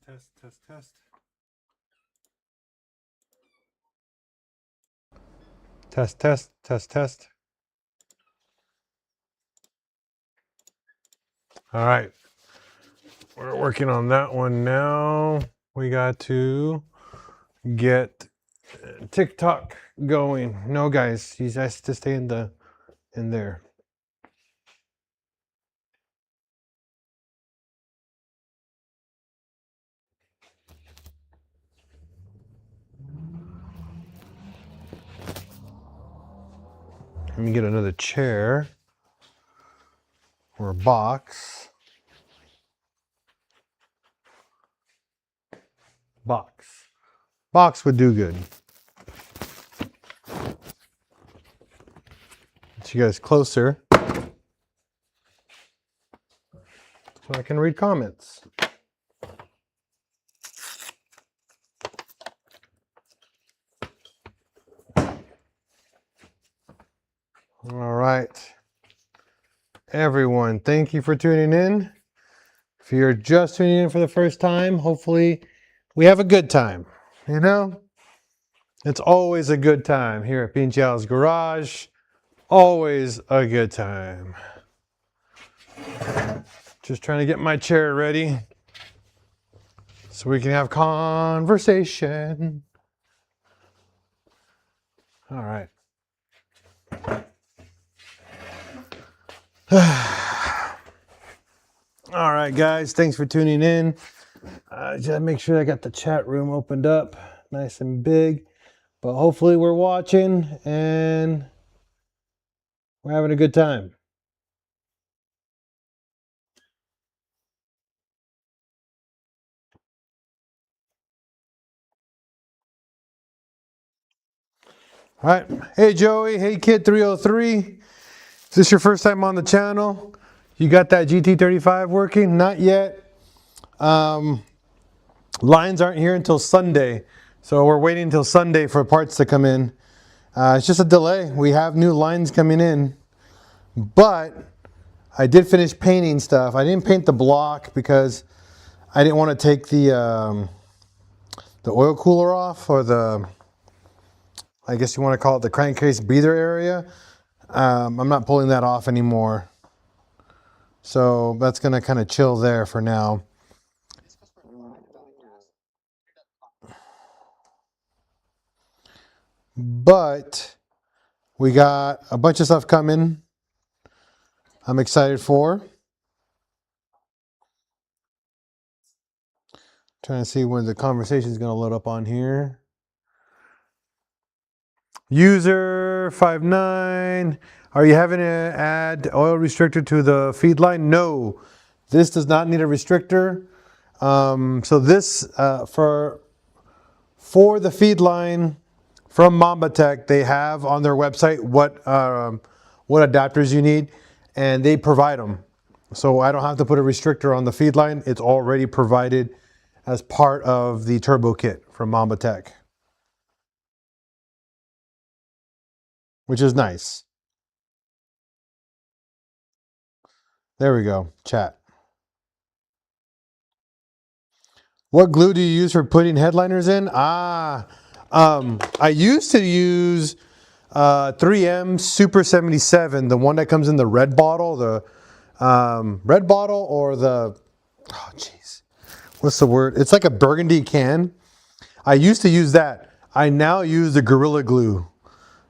Test, test, test. Test, test, test, test. All right. We're working on that one now. We got to get TikTok going. No, guys, he has to stay in there. Let me get another chair or a box. Box would do good. Get you guys closer so I can read comments. All right. Everyone, thank you for tuning in. If you're just tuning in for the first time, hopefully we have a good time. You know, it's always a good time here at PincheAl's Garage. Always a good time. Just trying to get my chair ready so we can have conversation. All right. All right, guys, thanks for tuning in. Just make sure I got the chat room opened up nice and big. But hopefully we're watching and we're having a good time. All right. Hey, Joey. Hey, Kid303. Is this your first time on the channel? You got that GT35 working? Not yet. Lines aren't here until Sunday. So we're waiting until Sunday for parts to come in. It's just a delay. We have new lines coming in. But I did finish painting stuff. I didn't paint the block because I didn't want to take the oil cooler off, or I guess you want to call it the crankcase breather area. I'm not pulling that off anymore. So that's going to kind of chill there for now. But we got a bunch of stuff coming I'm excited for. Trying to see when the conversation is going to load up on here. User 59, are you having to add oil restrictor to the feed line? No, this does not need a restrictor. So this for the feed line from Mamba Tech, they have on their website what adapters you need, and they provide them. So I don't have to put a restrictor on the feed line. It's already provided as part of the turbo kit from Mamba Tech, which is nice. There we go, chat. What glue do you use for putting headliners in? I used to use 3M Super 77, the one that comes in the red bottle, red bottle, or the, oh jeez, what's the word? It's like a burgundy can. I used to use that. I now use the Gorilla Glue.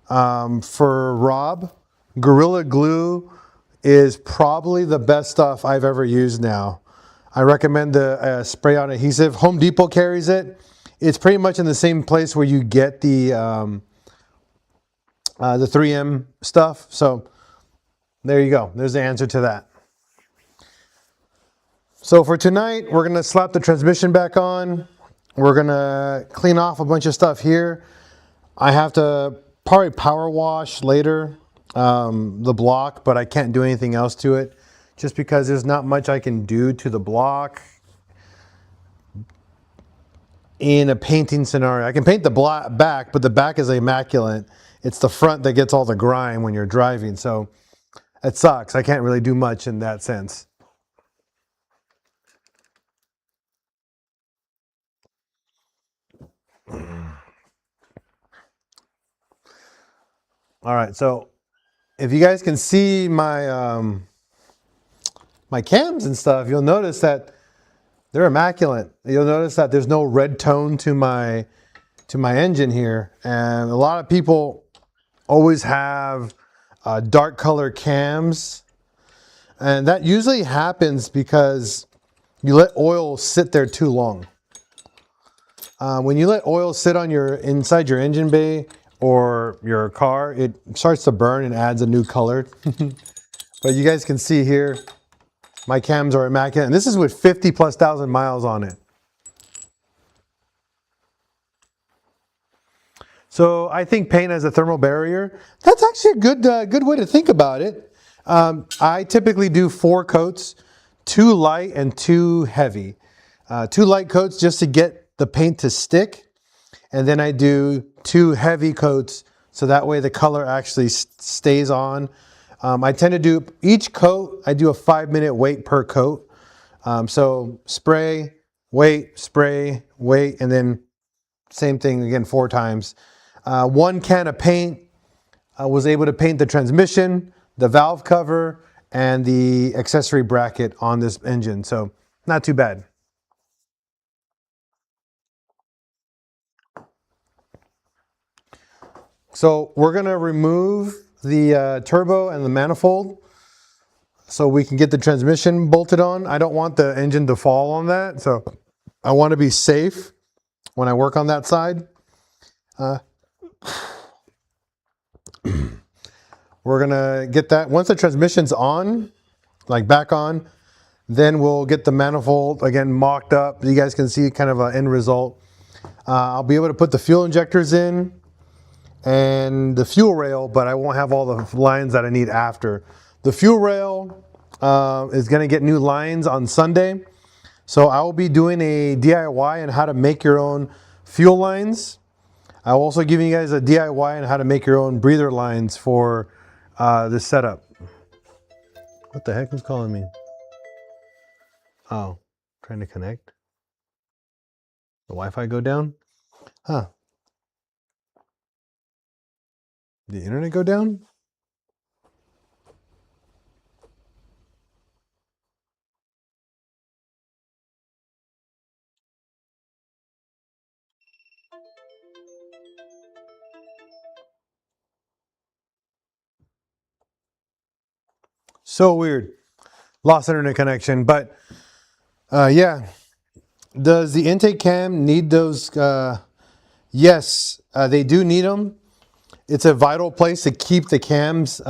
For Rob, Gorilla Glue is probably the best stuff I've ever used now. I recommend the spray-on adhesive. Home Depot carries it. It's pretty much in the same place where you get the 3M stuff. So there you go. There's the answer to that. So for tonight, we're going to slap the transmission back on. We're going to clean off a bunch of stuff here. I have to probably power wash later the block, but I can't do anything else to it just because there's not much I can do to the block in a painting scenario. I can paint the back, but the back is immaculate. It's the front that gets all the grime when you're driving, so it sucks. I can't really do much in that sense. All right, so if you guys can see my my cams and stuff, you'll notice that they're immaculate. You'll notice that there's no red tone to my engine here, and a lot of people always have dark color cams, and that usually happens because you let oil sit there too long. When you let oil sit on inside your engine bay or your car, it starts to burn and adds a new color. But you guys can see here, my cams are immaculate, and this is with 50,000+ miles on it. So I think paint as a thermal barrier, that's actually a good way to think about it. I typically do 4 coats, 2 light and 2 heavy. 2 light coats just to get the paint to stick, and then I do 2 heavy coats so that way the color actually stays on. I tend to do each coat, I do a 5-minute wait per coat. So spray, wait, and then same thing again 4 times. 1 can of paint, I was able to paint the transmission, the valve cover, and the accessory bracket on this engine. So not too bad. So we're gonna remove the turbo and the manifold so we can get the transmission bolted on. I don't want the engine to fall on that, so I want to be safe when I work on that side. We're gonna get that, once the transmission's on, like back on, then we'll get the manifold again mocked up. You guys can see kind of an end result. I'll be able to put the fuel injectors in and the fuel rail, but I won't have all the lines that I need after. The fuel rail is gonna get new lines on Sunday. So I will be doing a DIY on how to make your own fuel lines. I'll also give you guys a DIY on how to make your own breather lines for this setup. What the heck was calling me? Oh, trying to connect. The Wi-Fi go down? Huh. The internet go down? So weird. Lost internet connection, but yeah. Does the intake cam need those? Yes, they do need them. It's a vital place to keep the cams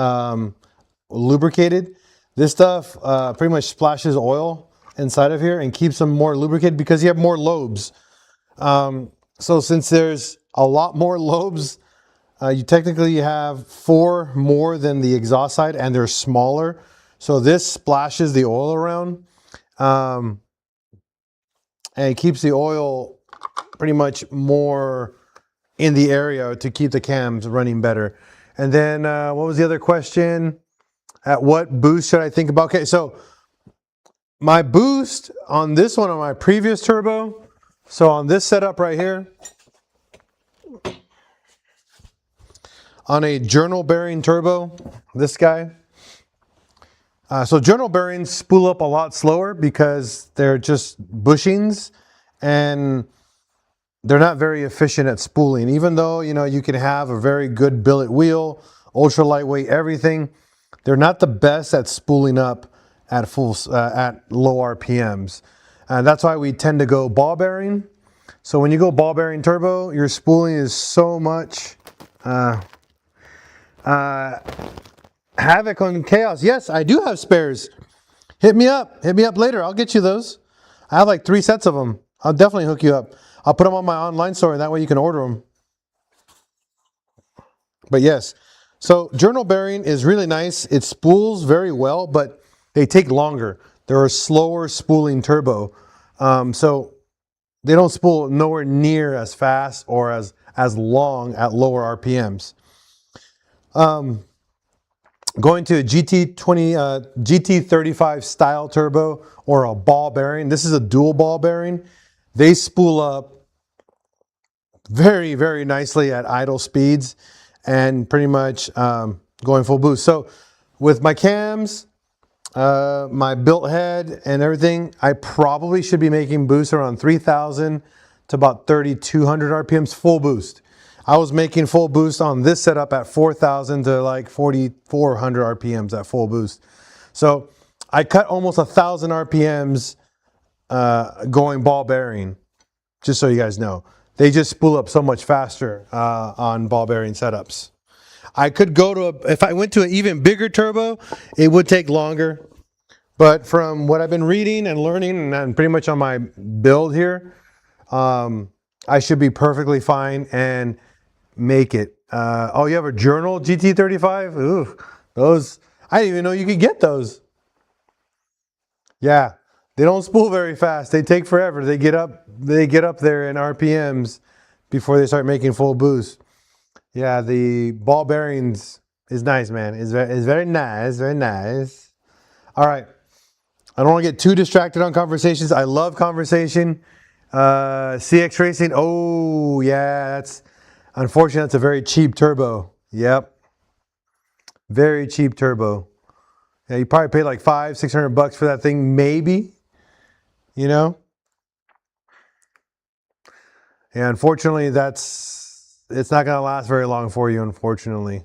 lubricated. This stuff pretty much splashes oil inside of here and keeps them more lubricated because you have more lobes. So since there's a lot more lobes, you technically have 4 more than the exhaust side, and they're smaller. So this splashes the oil around, and it keeps the oil pretty much more in the area to keep the cams running better. And then what was the other question? At what boost should I think about? Okay, so my boost on this one, on my previous turbo, so on this setup right here, on a journal bearing turbo, this guy. So journal bearings spool up a lot slower because they're just bushings and they're not very efficient at spooling. Even though, you know, you can have a very good billet wheel, ultra lightweight, everything, they're not the best at spooling up at at low RPMs. And that's why we tend to go ball bearing. So when you go ball bearing turbo, your spooling is so much havoc on chaos. Yes, I do have spares. Hit me up later. I'll get you those. I have like 3 sets of them. I'll definitely hook you up. I'll put them on my online store, and that way you can order them. But yes, so journal bearing is really nice. It spools very well, but they take longer. They're a slower spooling turbo. So they don't spool nowhere near as fast or as long at lower RPMs. Going to a GT35 style turbo or a ball bearing. This is a dual ball bearing. They spool up very, very nicely at idle speeds and pretty much going full boost. So with my cams, my built head and everything, I probably should be making boosts around 3,000 to about 3,200 RPMs full boost. I was making full boost on this setup at 4,000 to like 4,400 RPMs at full boost. So I cut almost 1,000 RPMs going ball bearing, just so you guys know. They just spool up so much faster on ball bearing setups. I could go to, if I went to an even bigger turbo, it would take longer. But from what I've been reading and learning, and pretty much on my build here, I should be perfectly fine and make it. Oh, you have a Journal GT35? Ooh, those, I didn't even know you could get those. Yeah, they don't spool very fast. They take forever. They get up there in RPMs before they start making full boost. Yeah, the ball bearings is nice, man. It's very nice, very nice. All right. I don't want to get too distracted on conversations. I love conversation. CX Racing. Oh, yeah, that's unfortunately, that's a very cheap turbo. Yep. Very cheap turbo. Yeah, you probably pay like $500-600 for that thing, maybe. You know? Yeah, unfortunately, it's not going to last very long for you, unfortunately.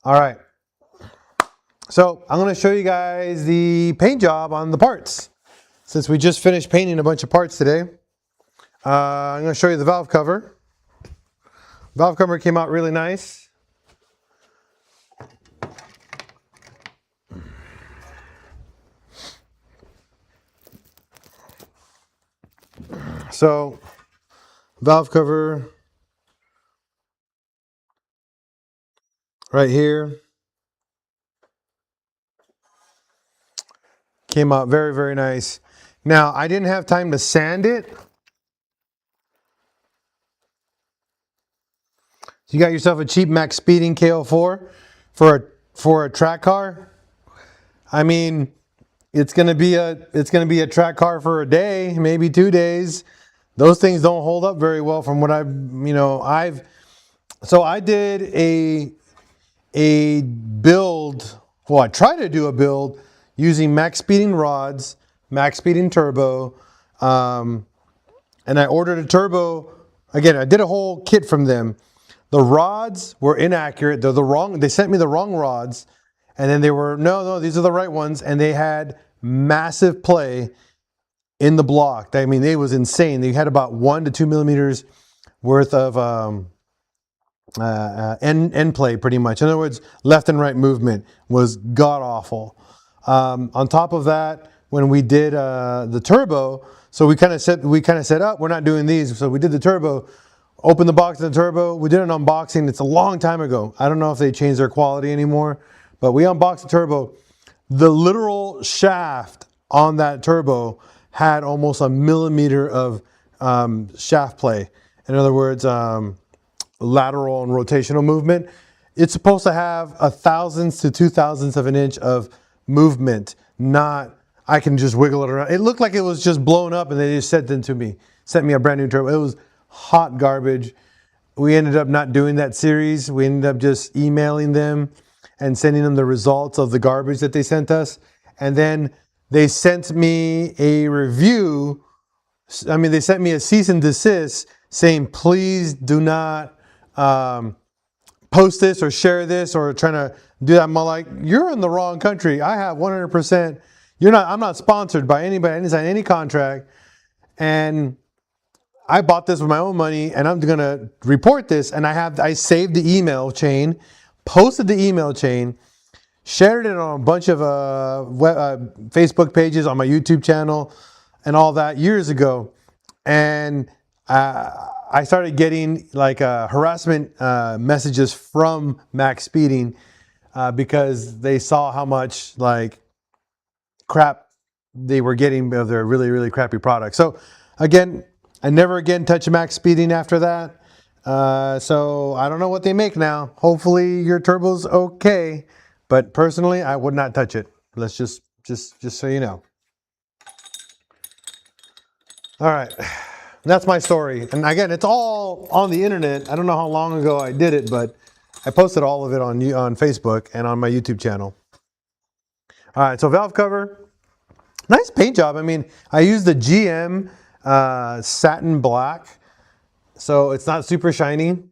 All right. So I'm going to show you guys the paint job on the parts. Since we just finished painting a bunch of parts today, I'm going to show you the valve cover. Valve cover came out really nice. So, valve cover right here came out very, very nice. Now, I didn't have time to sand it. You got yourself a cheap max speeding KO4 for a track car. I mean, it's gonna be a track car for a day, maybe 2 days. Those things don't hold up very well from what so I did a build. Well, I tried to do a build using max speeding rods, max speeding turbo, and I ordered a turbo. Again, I did a whole kit from them. The rods were inaccurate. They're the wrong. They sent me the wrong rods, and then they were no, these are the right ones, and they had massive play in the block. I mean, it was insane. They had about 1 to 2 millimeters worth of end play, pretty much. In other words, left and right movement was god awful. On top of that, when we did the turbo, so we kind of said, oh, we're not doing these. So we did the turbo, opened the box of the turbo. We did an unboxing. It's a long time ago. I don't know if they changed their quality anymore, but we unboxed the turbo. The literal shaft on that turbo had almost a millimeter of shaft play. In other words, lateral and rotational movement. It's supposed to have 1/1000th to 2/1000th of an inch of movement, not I can just wiggle it around. It looked like it was just blown up and they just sent me a brand new turbo. It was hot garbage. We ended up not doing that series. We ended up just emailing them and sending them the results of the garbage that they sent us. And then they sent me a review. I mean, they sent me a cease and desist saying, please do not post this or share this or trying to do that. I'm like, you're in the wrong country. I have 100%. I'm not sponsored by anybody. I didn't sign any contract. And I bought this with my own money and I'm going to report this. And I saved the email chain, posted the email chain, shared it on a bunch of Facebook pages, on my YouTube channel and all that years ago. And I started getting like harassment messages from Max Speeding because they saw how much like crap they were getting of their really, really crappy product. So again, I never again touch Max Speeding after that. So I don't know what they make now. Hopefully your turbo's okay, but personally, I would not touch it. Let's just so you know. All right. that's my story. And again, it's all on the internet. I don't know how long ago I did it, but I posted all of it on Facebook and on my YouTube channel. All right, so valve cover. Nice paint job. I mean, I used the GM satin black, so it's not super shiny.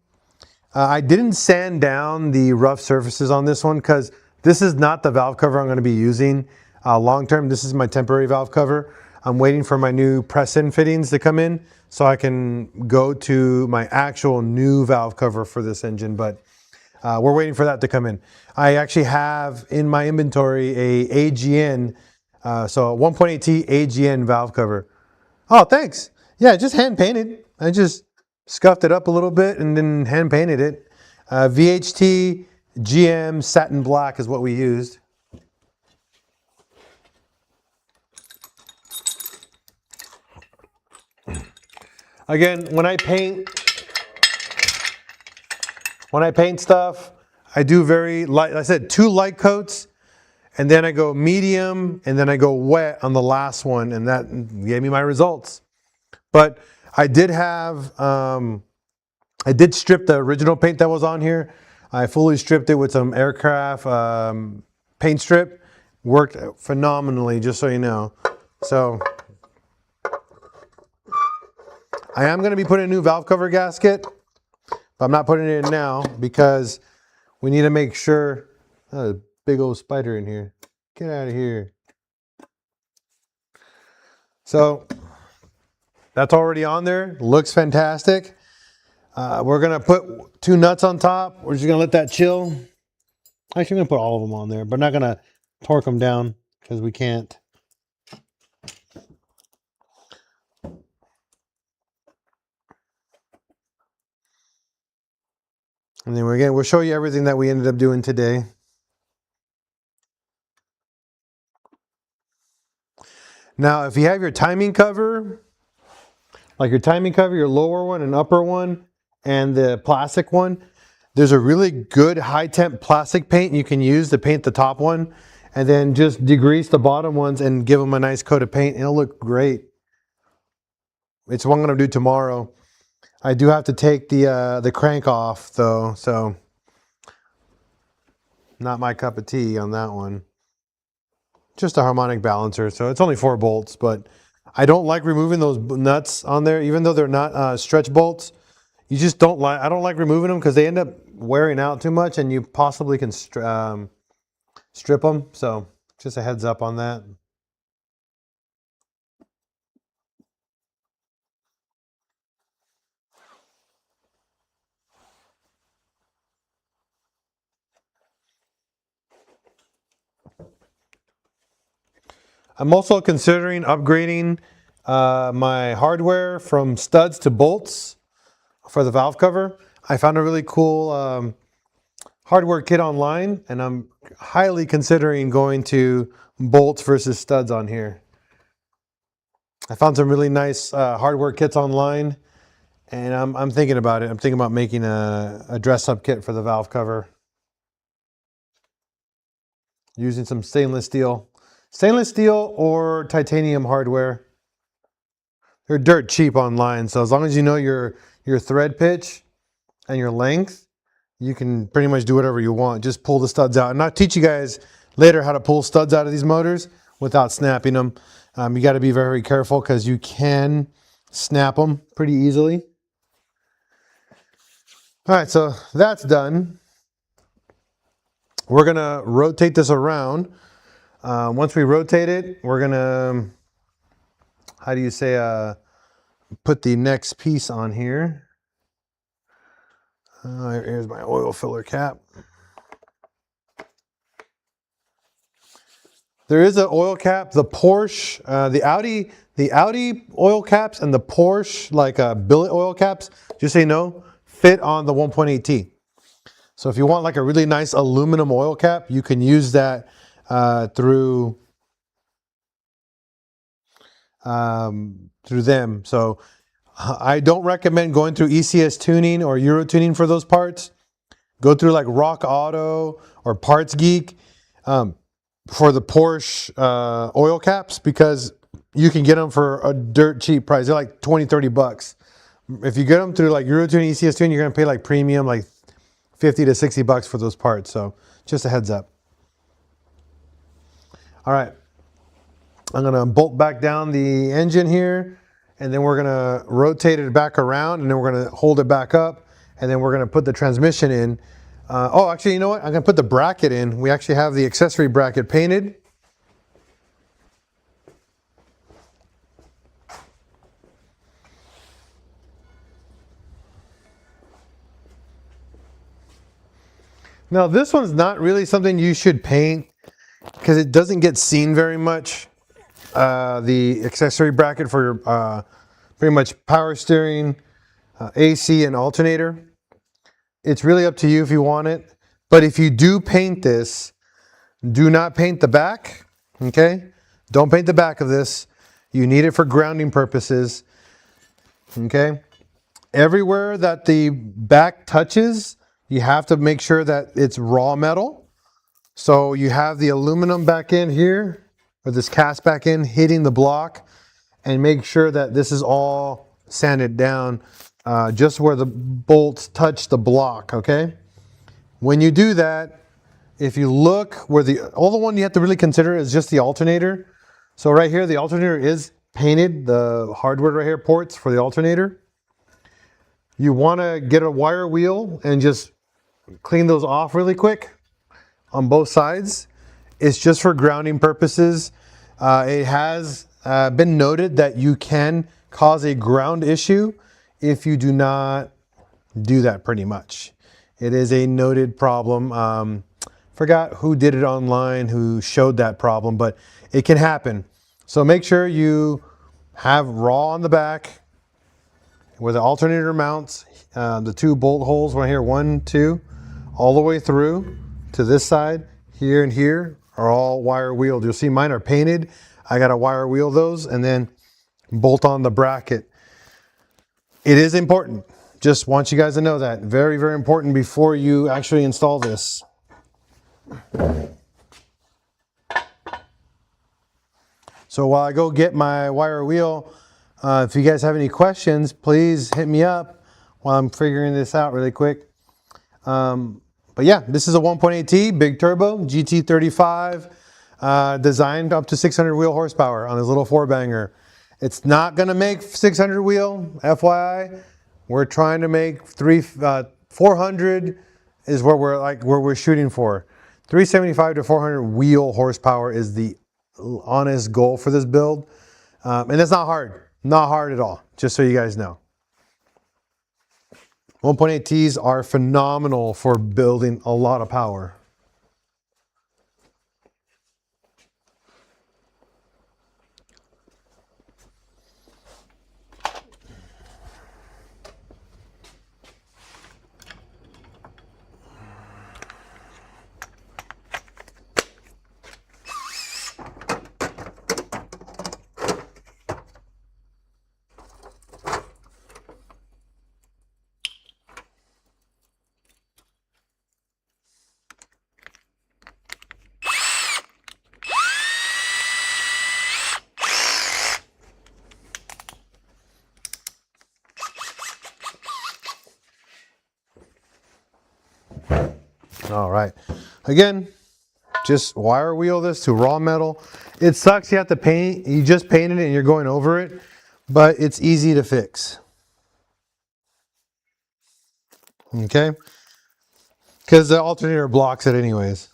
I didn't sand down the rough surfaces on this one because this is not the valve cover I'm going to be using long term. This is my temporary valve cover. I'm waiting for my new press-in fittings to come in so I can go to my actual new valve cover for this engine, but we're waiting for that to come in. I actually have in my inventory a AGN, so a 1.8T AGN valve cover. Oh, thanks. Yeah, just hand painted. I just scuffed it up a little bit and then hand painted it. VHT GM satin black is what we used. Again, when I paint stuff, I do very light. I said 2 light coats, and then I go medium, and then I go wet on the last one, and that gave me my results. But I did have, I did strip the original paint that was on here. I fully stripped it with some aircraft paint strip. Worked phenomenally, just so you know. So I am going to be putting a new valve cover gasket, but I'm not putting it in now because we need to make sure. Oh, a big old spider in here. Get out of here. So that's already on there. Looks fantastic. We're going to put 2 nuts on top. We're just going to let that chill. Actually, I'm going to put all of them on there, but not going to torque them down because we can't. And then we'll show you everything that we ended up doing today. Now, if you have your timing cover, like your timing cover, your lower one and upper one, and the plastic one, there's a really good high temp plastic paint you can use to paint the top one, and then just degrease the bottom ones and give them a nice coat of paint. It'll look great. It's what I'm gonna do tomorrow. I do have to take the crank off though, so not my cup of tea on that one. Just a harmonic balancer, so it's only 4 bolts, but I don't like removing those nuts on there, even though they're not stretch bolts. You just don't like. I don't like removing them because they end up wearing out too much, and you possibly can strip them. So just a heads up on that. I'm also considering upgrading my hardware from studs to bolts for the valve cover. I found a really cool hardware kit online, and I'm highly considering going to bolts versus studs on here. I found some really nice hardware kits online, and I'm thinking about it. I'm thinking about making a dress-up kit for the valve cover using some stainless steel. Stainless steel or titanium hardware. They're dirt cheap online, so as long as you know your thread pitch and your length, you can pretty much do whatever you want. Just pull the studs out. And I'll teach you guys later how to pull studs out of these motors without snapping them. You got to be very careful because you can snap them pretty easily. All right, so that's done. We're gonna rotate this around. Once we rotate it, we're gonna, how do you say, put the next piece on here. Here's my oil filler cap. There is an oil cap. The Porsche, the Audi oil caps and the Porsche like billet oil caps, just so you know, fit on the 1.8T. So if you want like a really nice aluminum oil cap, you can use that through them. So I don't recommend going through ECS tuning or Euro tuning for those parts. Go through like Rock Auto or Parts Geek for the Porsche oil caps, because you can get them for a dirt cheap price. They're like 20, 30 bucks. If you get them through like Eurotune, ECS Tune, you're going to pay like premium, like 50 to 60 bucks for those parts. So just a heads up. All right. I'm going to bolt back down the engine here, and then we're going to rotate it back around, and then we're going to hold it back up, and then we're going to put the transmission in. Oh, actually, you know what? I'm going to put the bracket in. We actually have the accessory bracket painted. Now, this one's not really something you should paint because it doesn't get seen very much. The accessory bracket for your pretty much power steering, AC, and alternator. It's really up to you if you want it. But if you do paint this, do not paint the back, okay? Don't paint the back of this. You need it for grounding purposes, okay? Everywhere that the back touches, you have to make sure that it's raw metal. So you have the aluminum back in here, or this cast back in, hitting the block, and make sure that this is all sanded down just where the bolts touch the block, okay? When you do that, if you look where the one you have to really consider is just the alternator. So right here, the alternator is painted, the hardware right here, ports for the alternator. You want to get a wire wheel and just clean those off really quick on both sides. It's just for grounding purposes. It has been noted that you can cause a ground issue if you do not do that pretty much. It is a noted problem. Forgot who did it online, who showed that problem, but it can happen. So make sure you have raw on the back where the alternator mounts, the two bolt holes right here, 1, 2, all the way through to this side, here and here are all wire wheeled. You'll see mine are painted. I got to wire wheel those and then bolt on the bracket. It is important. Just want you guys to know that. Very, very important before you actually install this. So while I go get my wire wheel, if you guys have any questions, please hit me up while I'm figuring this out really quick. But yeah, this is a 1.8T big turbo GT35, designed up to 600 wheel horsepower on this little 4-banger. It's not going to make 600 wheel, FYI. We're trying to make 400 is where we're shooting for. 375 to 400 wheel horsepower is the honest goal for this build. And it's not hard at all, just so you guys know. 1.8Ts are phenomenal for building a lot of power. All right, again, just wire wheel this to raw metal. It sucks you have to paint, you just painted it and you're going over it, but it's easy to fix. Okay, because the alternator blocks it anyways.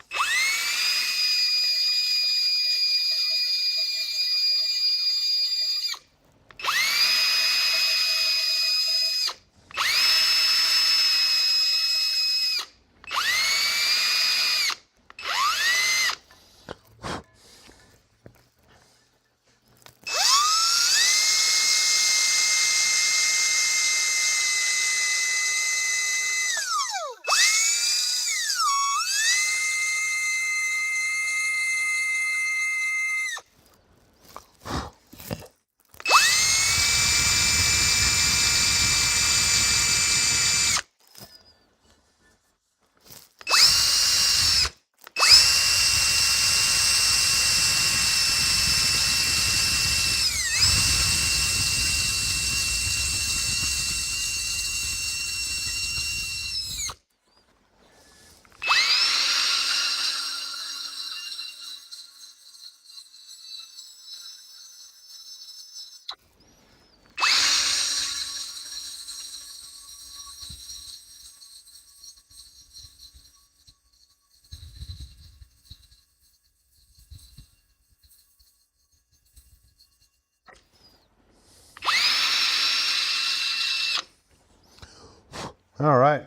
All right.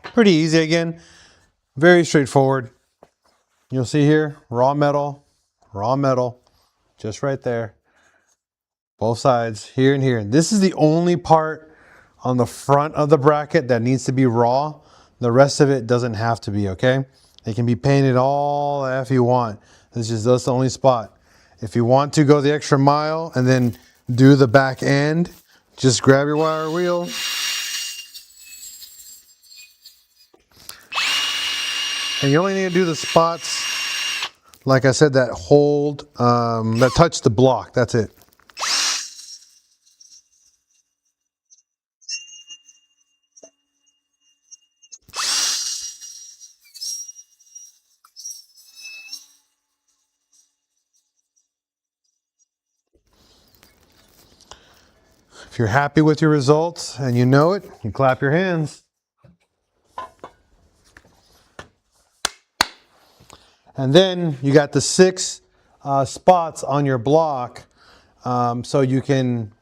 Pretty easy again. Very straightforward. You'll see here, raw metal, just right there. Both sides, here and here. This is the only part on the front of the bracket that needs to be raw. The rest of it doesn't have to be, okay? It can be painted all the F you want. That's the only spot. If you want to go the extra mile and then do the back end, just grab your wire wheel. And you only need to do the spots, like I said, that hold, that touch the block. That's it. If you're happy with your results and you know it, you clap your hands. And then you got the 6 spots on your block, so you can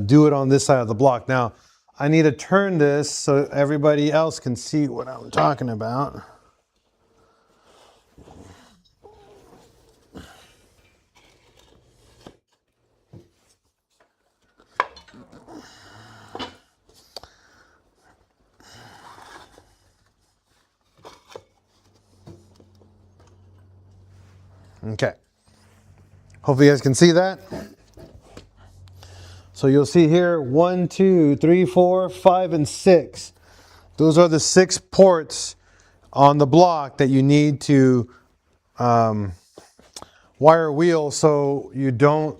do it on this side of the block. Now, I need to turn this so everybody else can see what I'm talking about. Okay. Hopefully you guys can see that. So you'll see here 1, 2, 3, 4, 5, and 6. Those are the 6 ports on the block that you need to wire wheel so you don't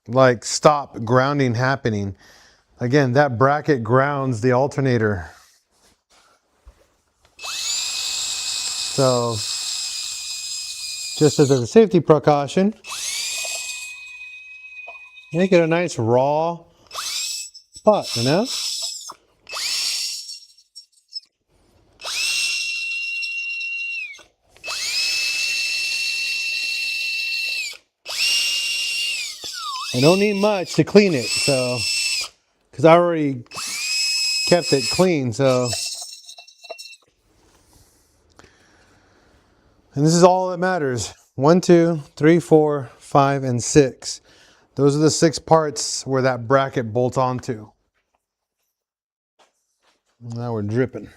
like stop grounding happening. Again, that bracket grounds the alternator. So just as a safety precaution, make it a nice raw spot, you know? I don't need much to clean it, so, because I already kept it clean, so. And this is all that matters. 1, 2, 3, 4, 5, and 6. Those are the 6 parts where that bracket bolts onto. Now we're dripping.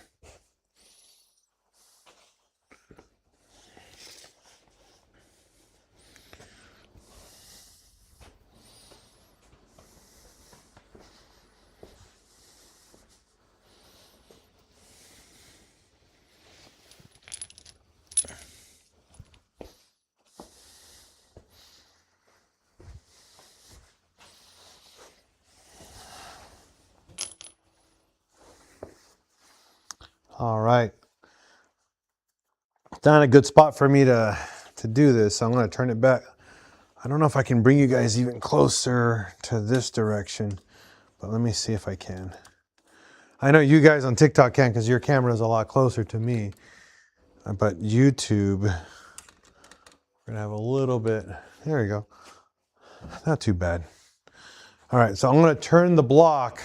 All right. It's not a good spot for me to do this, so I'm going to turn it back. I don't know if I can bring you guys even closer to this direction, but let me see if I can. I know you guys on TikTok can because your camera is a lot closer to me, but YouTube, we're going to have a little bit. There we go. Not too bad. All right, so I'm going to turn the block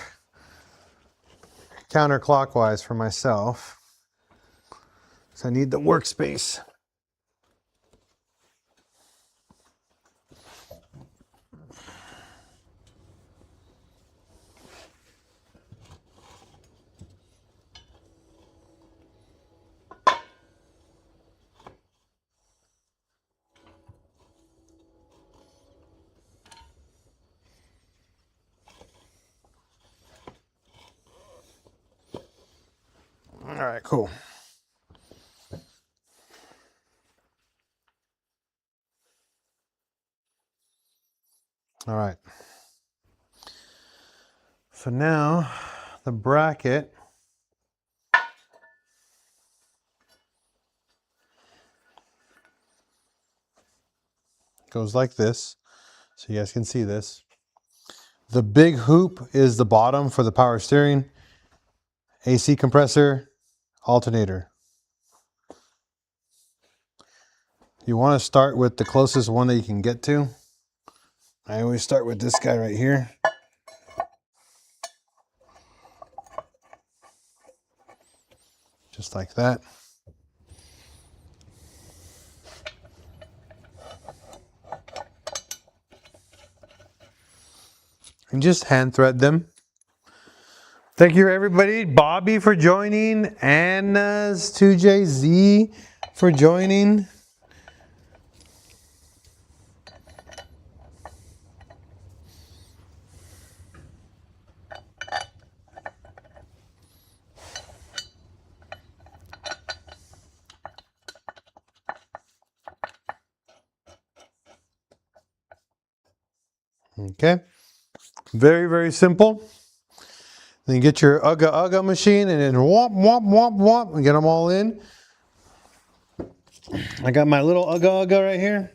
counterclockwise for myself. So I need the workspace. All right, cool. All right. So now the bracket goes like this, so you guys can see this. The big hoop is the bottom for the power steering, AC compressor, alternator. You want to start with the closest one that you can get to. I always start with this guy right here. just like that. And just hand thread them. Thank you everybody. Bobby for joining. Anna's 2JZ for joining. Okay. Very, very simple. Then you get your Ugga machine and then whomp, whomp, whomp, whomp, and get them all in. I got my little Ugga right here.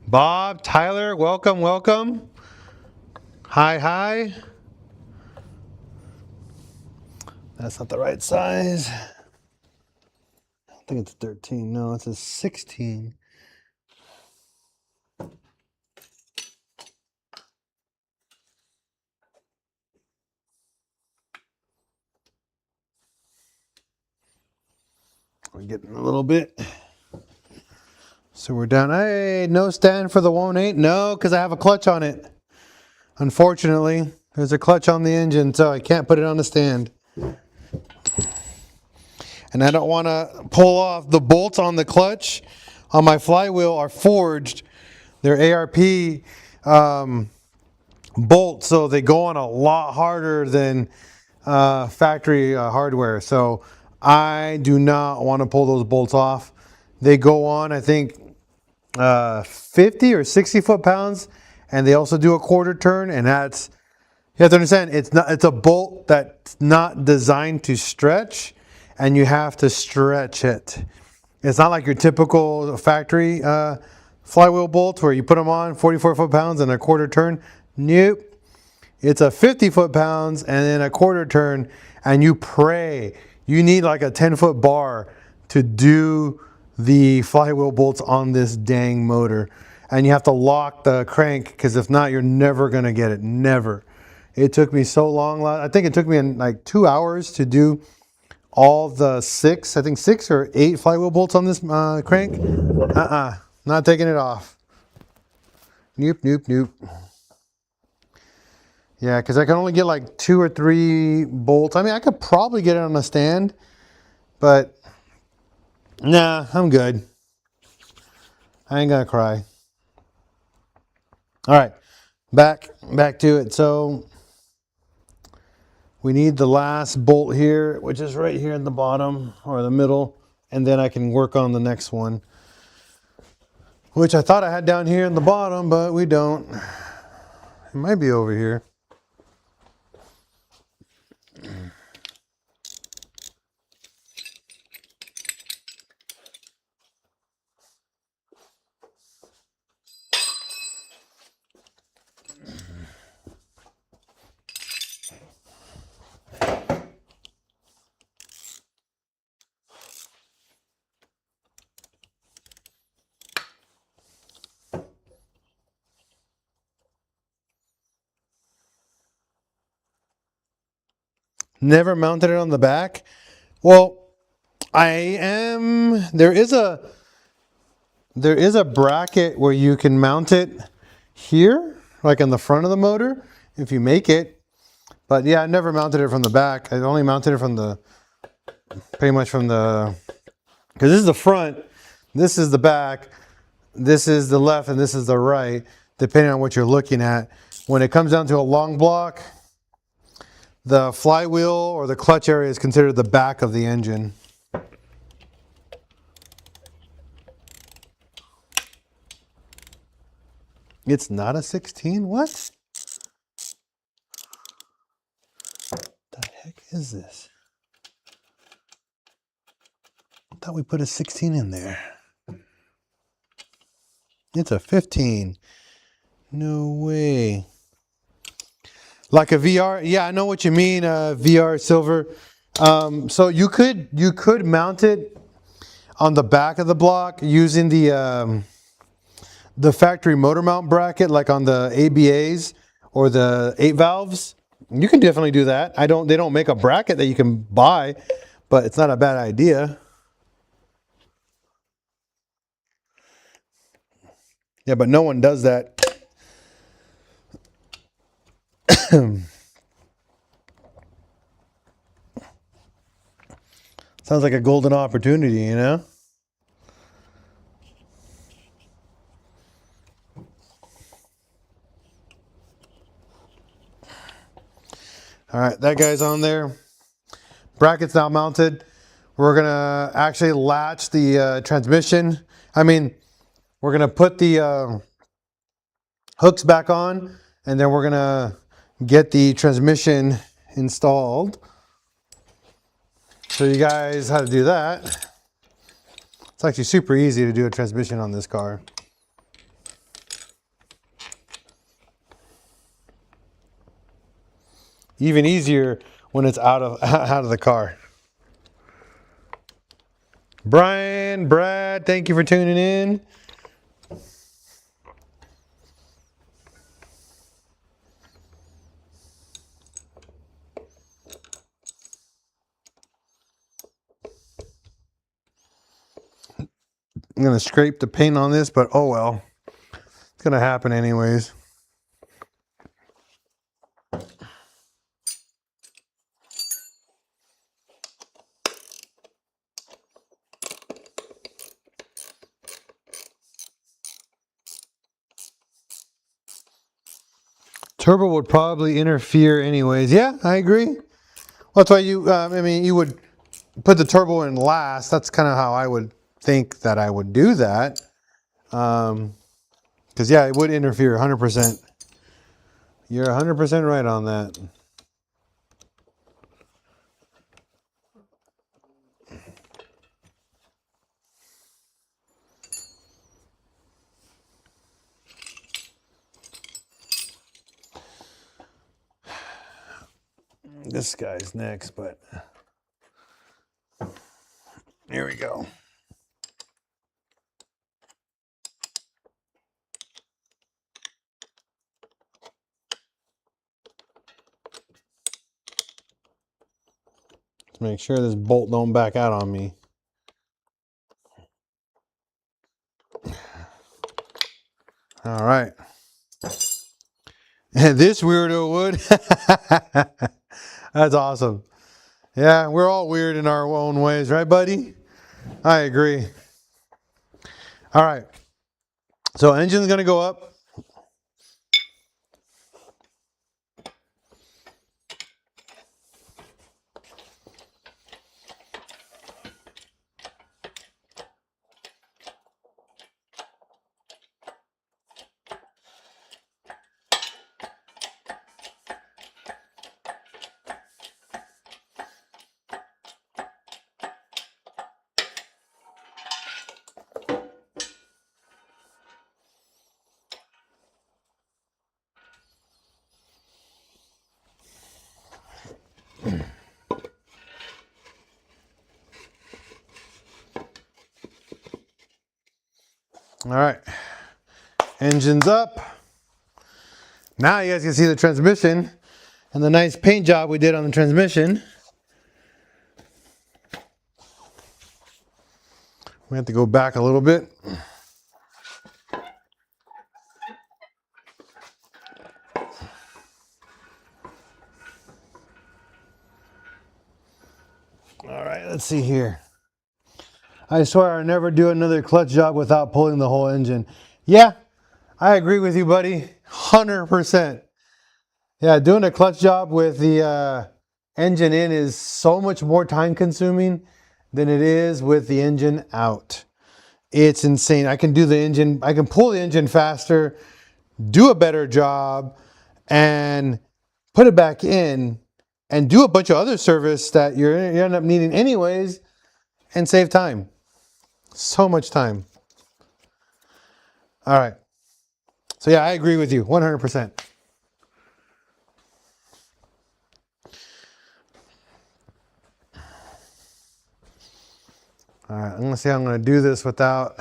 Bob, Tyler, welcome, welcome. Hi, hi. That's not the right size. I think it's 13. No, it's a 16. We're getting a little bit. So we're down. Hey, no stand for the 1.8. No, because I have a clutch on it. Unfortunately, there's a clutch on the engine, so I can't put it on the stand. And I don't want to pull off. The bolts on the clutch on my flywheel are forged. They're ARP bolts, so they go on a lot harder than factory hardware. So I do not want to pull those bolts off. They go on, I think, 50 or 60 foot-pounds, and they also do a quarter turn, and that's, you have to understand, it's a bolt that's not designed to stretch, and you have to stretch it. It's not like your typical factory flywheel bolts where you put them on 44 foot-pounds and a quarter turn. Nope. It's a 50 foot-pounds and then a quarter turn, and you pray. You need like a 10-foot bar to do the flywheel bolts on this dang motor. And you have to lock the crank, because if not, you're never going to get it. Never. It took me so long. I think it took me like 2 hours to do all the 6 or 8 flywheel bolts on this crank. Not taking it off. Nope, nope, nope. Yeah, because I can only get like 2 or 3 bolts. I mean, I could probably get it on a stand, but nah, I'm good. I ain't gonna cry. All right, back to it. So we need the last bolt here, which is right here in the bottom or the middle, and then I can work on the next one, which I thought I had down here in the bottom, but we don't. It might be over here. Never mounted it on the back. Well, there is a bracket where you can mount it here, like on the front of the motor, if you make it. But yeah, I never mounted it from the back. I only mounted it from pretty much from because this is the front, this is the back, this is the left, and this is the right, depending on what you're looking at. When it comes down to a long block, the flywheel or the clutch area is considered the back of the engine. It's not a 16? What? is this? I thought we put a 16 in there. It's a 15. No way. Like a VR? Yeah, I know what you mean, VR silver. So you could mount it on the back of the block using the factory motor mount bracket, like on the ABAs or the 8 valves. You can definitely do that. They don't make a bracket that you can buy, but it's not a bad idea. Yeah, but no one does that. Sounds like a golden opportunity, you know? All right, that guy's on there. Bracket's now mounted. We're gonna actually latch the transmission. I mean, we're gonna put the hooks back on, and then we're gonna get the transmission installed. Show you guys how to do that. It's actually super easy to do a transmission on this car. Even easier when it's out of the car. Brian, Brad, thank you for tuning in. I'm gonna scrape the paint on this, but oh well. It's gonna happen anyways. Turbo would probably interfere anyways. Yeah, I agree. Well, that's why I mean, you would put the turbo in last. That's kind of how I would think that I would do that. Because yeah, it would interfere 100%. You're 100% right on that. This guy's next, but here we go. Let's make sure this bolt don't back out on me. All right. This weirdo would. That's awesome. Yeah, we're all weird in our own ways, right, buddy? I agree. All right. So engine's going to go up. All right, engine's up. Now you guys can see the transmission and the nice paint job we did on the transmission. We have to go back a little bit. All right, let's see here. I swear I never do another clutch job without pulling the whole engine. Yeah, I agree with you, buddy. 100%. Yeah, doing a clutch job with the engine in is so much more time consuming than it is with the engine out. It's insane. I can pull the engine faster, do a better job, and put it back in and do a bunch of other service that you end up needing anyways, and save time. So much time. All right. So yeah, I agree with you 100%. All right, I'm gonna see how I'm gonna do this without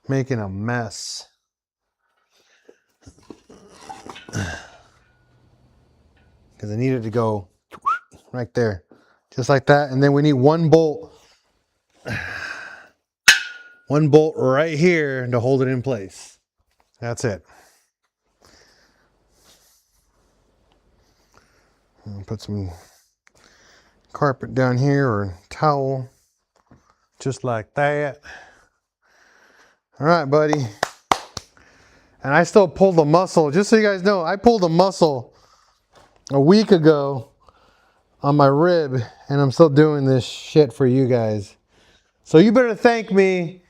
making a mess. Because I needed to go right there, just like that. And then we need one bolt right here to hold it in place. That's it. I'll put some carpet down here or towel, just like that. All right, buddy. And I still pulled the muscle, just so you guys know, I pulled a muscle a week ago on my rib, and I'm still doing this shit for you guys. So you better thank me,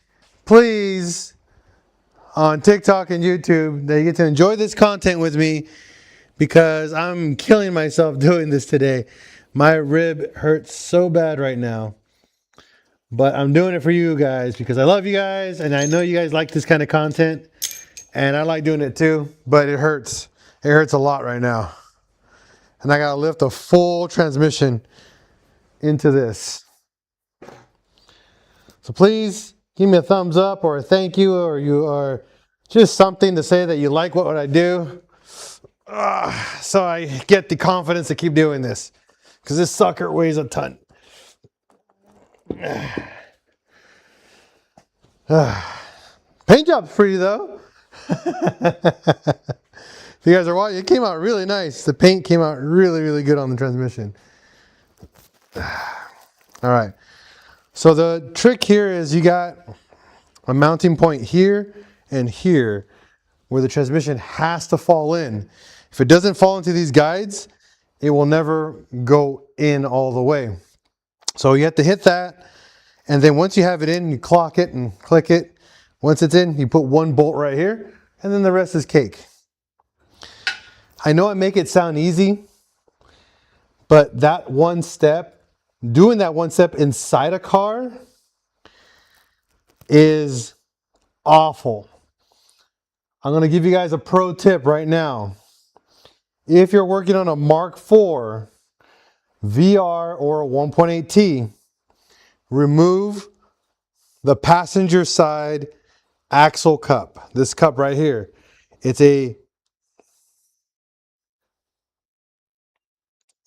please, on TikTok and YouTube, that you get to enjoy this content with me, because I'm killing myself doing this today. My rib hurts so bad right now. But I'm doing it for you guys because I love you guys, and I know you guys like this kind of content, and I like doing it too, but it hurts. It hurts a lot right now. And I gotta lift a full transmission into this. So please give me a thumbs up or a thank you, or just something to say that you like what I do. So I get the confidence to keep doing this, because this sucker weighs a ton. Paint job's pretty though. If you guys are watching, it came out really nice. The paint came out really, really good on the transmission. All right. So the trick here is you got a mounting point here and here where the transmission has to fall in. If it doesn't fall into these guides, it will never go in all the way. So you have to hit that, and then once you have it in, you clock it and click it. Once it's in, you put one bolt right here, and then the rest is cake. I know I make it sound easy, but that one step, doing that one step inside a car is awful. I'm going to give you guys a pro tip right now. If you're working on a Mark IV VR or a 1.8T, remove the passenger side axle cup. This cup right here. It's a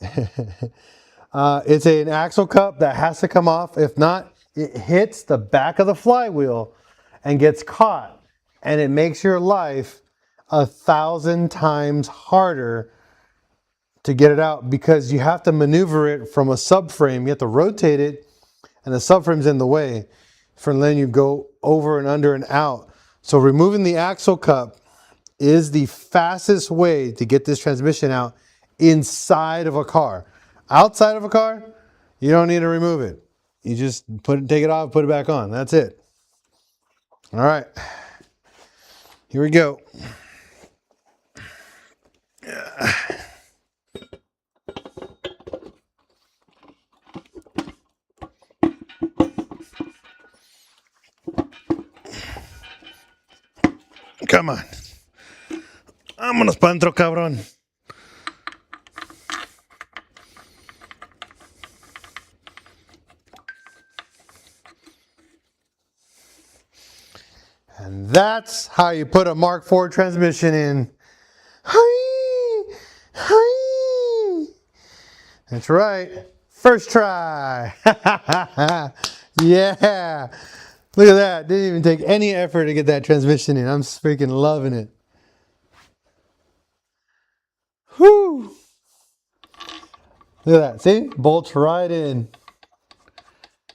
it's an axle cup that has to come off. If not, it hits the back of the flywheel and gets caught, and it makes your life 1,000 times harder to get it out, because you have to maneuver it from a subframe. You have to rotate it, and the subframe's in the way for letting you go over and under and out. So removing the axle cup is the fastest way to get this transmission out inside of a car. Outside of a car, you don't need to remove it. You just take it off, put it back on. That's it. All right. Here we go. Come on. Vámonos pa' dentro, cabrón. And that's how you put a Mark IV transmission in. Hi! Hi! That's right. First try. Yeah. Look at that. Didn't even take any effort to get that transmission in. I'm freaking loving it. Whew. Look at that. See? Bolts right in.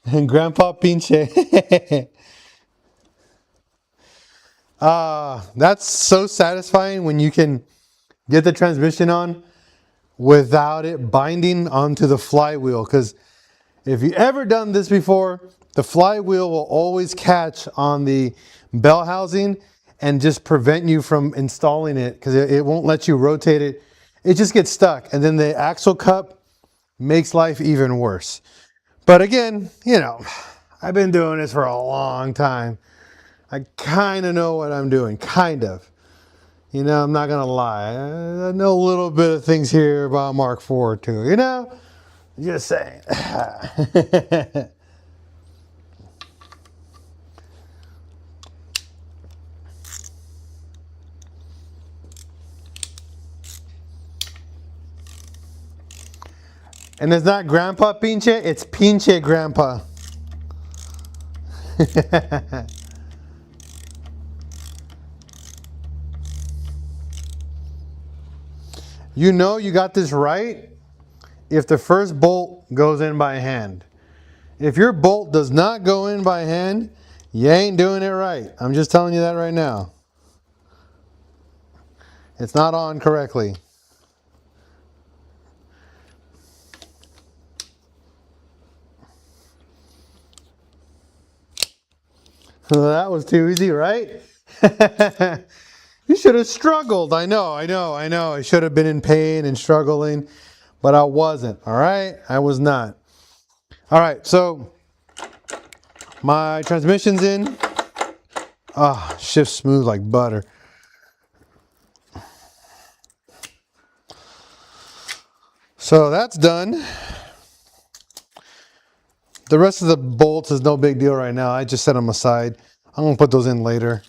And Grandpa Pinche. That's so satisfying when you can get the transmission on without it binding onto the flywheel. Because if you've ever done this before, the flywheel will always catch on the bell housing and just prevent you from installing it, because it won't let you rotate it it just gets stuck. And then the axle cup makes life even worse. But again, you know, I've been doing this for a long time. I kind of know what I'm doing, kind of. You know, I'm not going to lie. I know a little bit of things here about Mark IV too, you know? Just saying. And it's not Grandpa Pinche, it's Pinche Grandpa. You know you got this right if the first bolt goes in by hand. If your bolt does not go in by hand, you ain't doing it right. I'm just telling you that right now. It's not on correctly. That was too easy, right? You should have struggled. I know. I should have been in pain and struggling, but I wasn't, all right? I was not. All right, so my transmission's in. Ah, shifts smooth like butter. So that's done. The rest of the bolts is no big deal right now. I just set them aside. I'm gonna put those in later.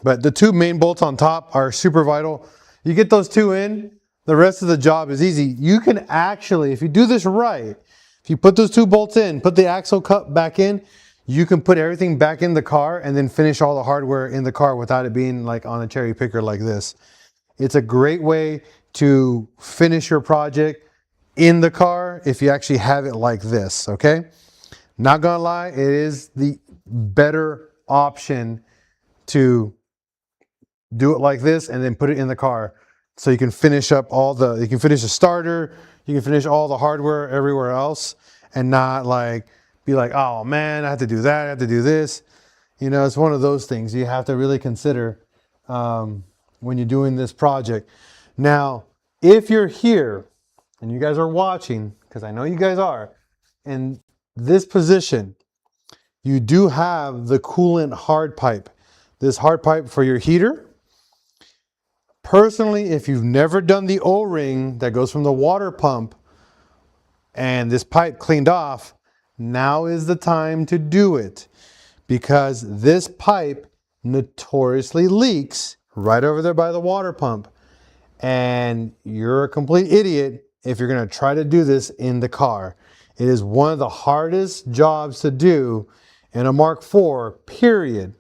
But the two main bolts on top are super vital. You get those two in, the rest of the job is easy. You can actually, if you do this right, if you put those two bolts in, put the axle cup back in, you can put everything back in the car and then finish all the hardware in the car without it being like on a cherry picker like this. It's a great way to finish your project in the car if you actually have it like this, okay? Not gonna lie, it is the better option to do it like this and then put it in the car so you can finish up you can finish the starter, you can finish all the hardware everywhere else and not like be like, oh man, I have to do that, I have to do this. You know, it's one of those things you have to really consider when you're doing this project. Now, if you're here and you guys are watching, because I know you guys are, in this position, you do have the coolant hard pipe. This hard pipe for your heater. Personally, if you've never done the O-ring that goes from the water pump and this pipe cleaned off, now is the time to do it, because this pipe notoriously leaks right over there by the water pump. And you're a complete idiot if you're going to try to do this in the car. It is one of the hardest jobs to do in a Mark IV, period.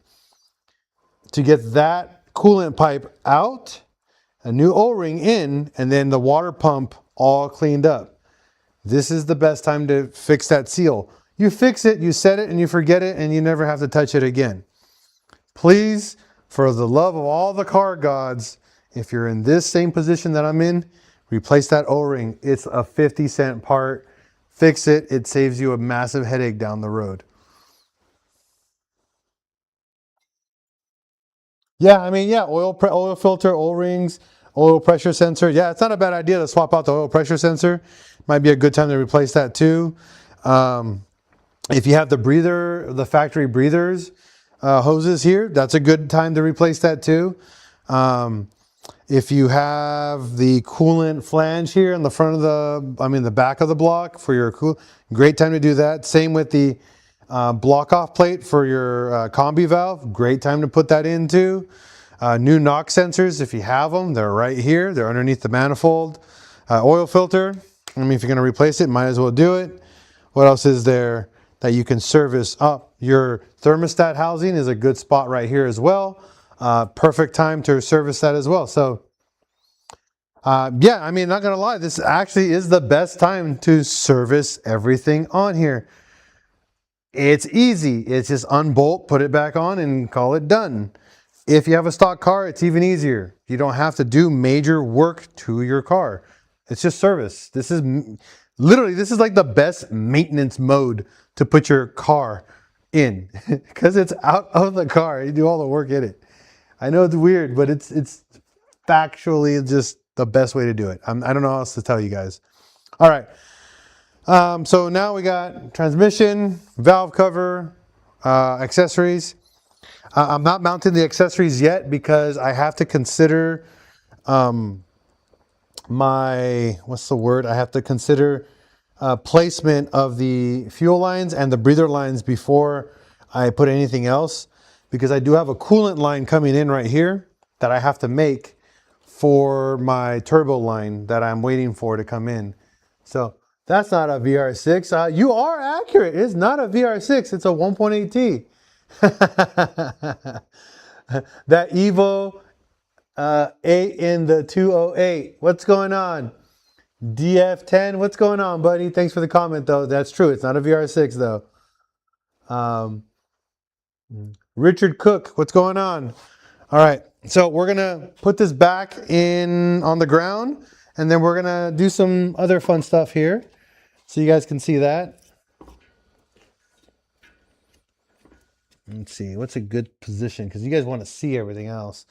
To get that coolant pipe out, a new O-ring in, and then the water pump all cleaned up. This is the best time to fix that seal. You fix it, you set it, and you forget it, and you never have to touch it again. Please, for the love of all the car gods, if you're in this same position that I'm in, replace that O-ring. It's a 50-cent part. Fix it. It saves you a massive headache down the road. Yeah, I mean, yeah, oil filter, O-rings, oil pressure sensor. Yeah, it's not a bad idea to swap out the oil pressure sensor. Might be a good time to replace that too. If you have the breather, the factory breathers hoses here, that's a good time to replace that too. If you have the coolant flange here in the front of the back of the block for your great time to do that. Same with the block off plate for your combi valve. Great time to put that in too. New knock sensors, if you have them, they're right here. They're underneath the manifold. Oil filter. I mean, if you're going to replace it, might as well do it. What else is there that you can service? Your thermostat housing is a good spot right here as well. Perfect time to service that as well. So, yeah, I mean, not going to lie, this actually is the best time to service everything on here. It's easy. It's just unbolt, put it back on, and call it done. If you have a stock car, it's even easier. You don't have to do major work to your car. It's just service. This is literally, this is like the best maintenance mode to put your car in because it's out of the car. You do all the work in it. I know it's weird, but it's factually just the best way to do it. I don't know how else to tell you guys. All right. So now we got transmission, valve cover, accessories. I'm not mounting the accessories yet because I have to consider what's the word? I have to consider placement of the fuel lines and the breather lines before I put anything else, because I do have a coolant line coming in right here that I have to make for my turbo line that I'm waiting for to come in. So that's not a VR6. You are accurate. It's not a VR6. It's a 1.8T. That Evo 8 in the 208. What's going on? DF10, what's going on, buddy? Thanks for the comment, though. That's true. It's not a VR6, though. Richard Cook, what's going on? All right, so we're going to put this back in on the ground, and then we're going to do some other fun stuff here so you guys can see that. Let's see, what's a good position? Because you guys want to see everything else.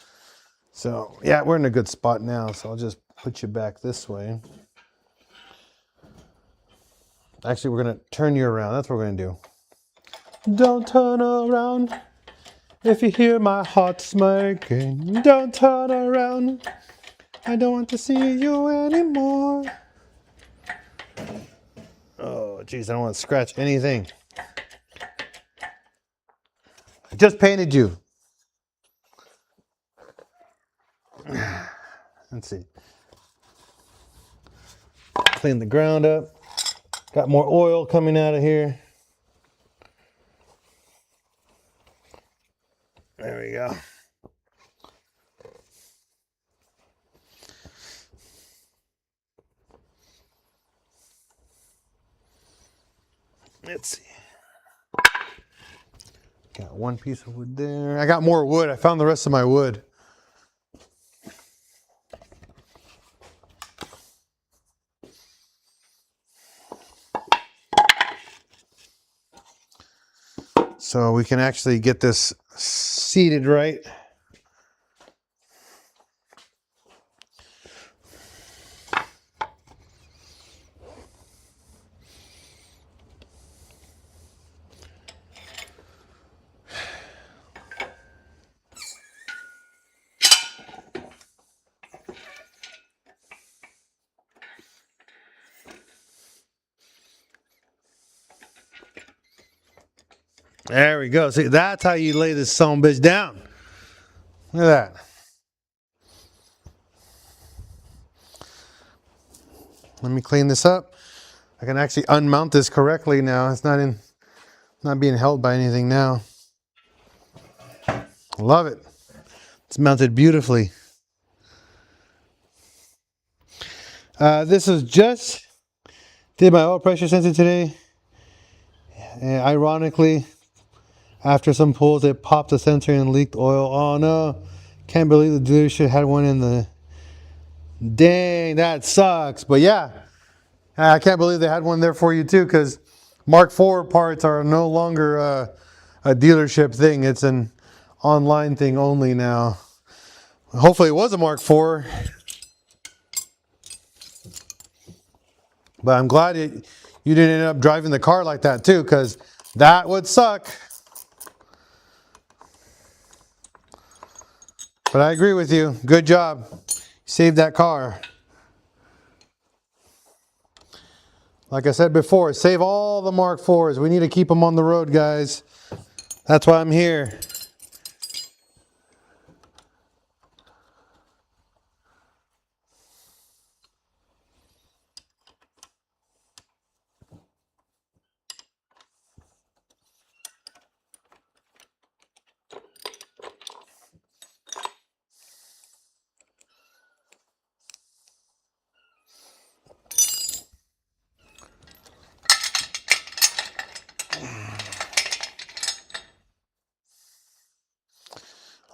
So, yeah, we're in a good spot now, so I'll just put you back this way. Actually, we're going to turn you around. That's what we're going to do. Don't turn around. If you hear my heart smirking, don't turn around. I don't want to see you anymore. Oh, geez, I don't want to scratch anything. I just painted you. Let's see. Clean the ground up. Got more oil coming out of here. There we go. Let's see. Got one piece of wood there. I got more wood. I found the rest of my wood. So we can actually get this seated right. There we go. See, that's how you lay this son of a bitch down. Look at that. Let me clean this up. I can actually unmount this correctly now. It's not being held by anything now. Love it. It's mounted beautifully. This is just did my oil pressure sensor today. And ironically, after some pulls, it popped the sensor and leaked oil. Oh no! Can't believe the dealership had one in the. Dang, that sucks. But yeah, I can't believe they had one there for you too, because Mark IV parts are no longer a dealership thing. It's an online thing only now. Hopefully it was a Mark IV. But I'm glad you didn't end up driving the car like that too, because that would suck. But I agree with you. Good job. Saved that car. Like I said before, save all the Mark IVs. We need to keep them on the road, guys. That's why I'm here.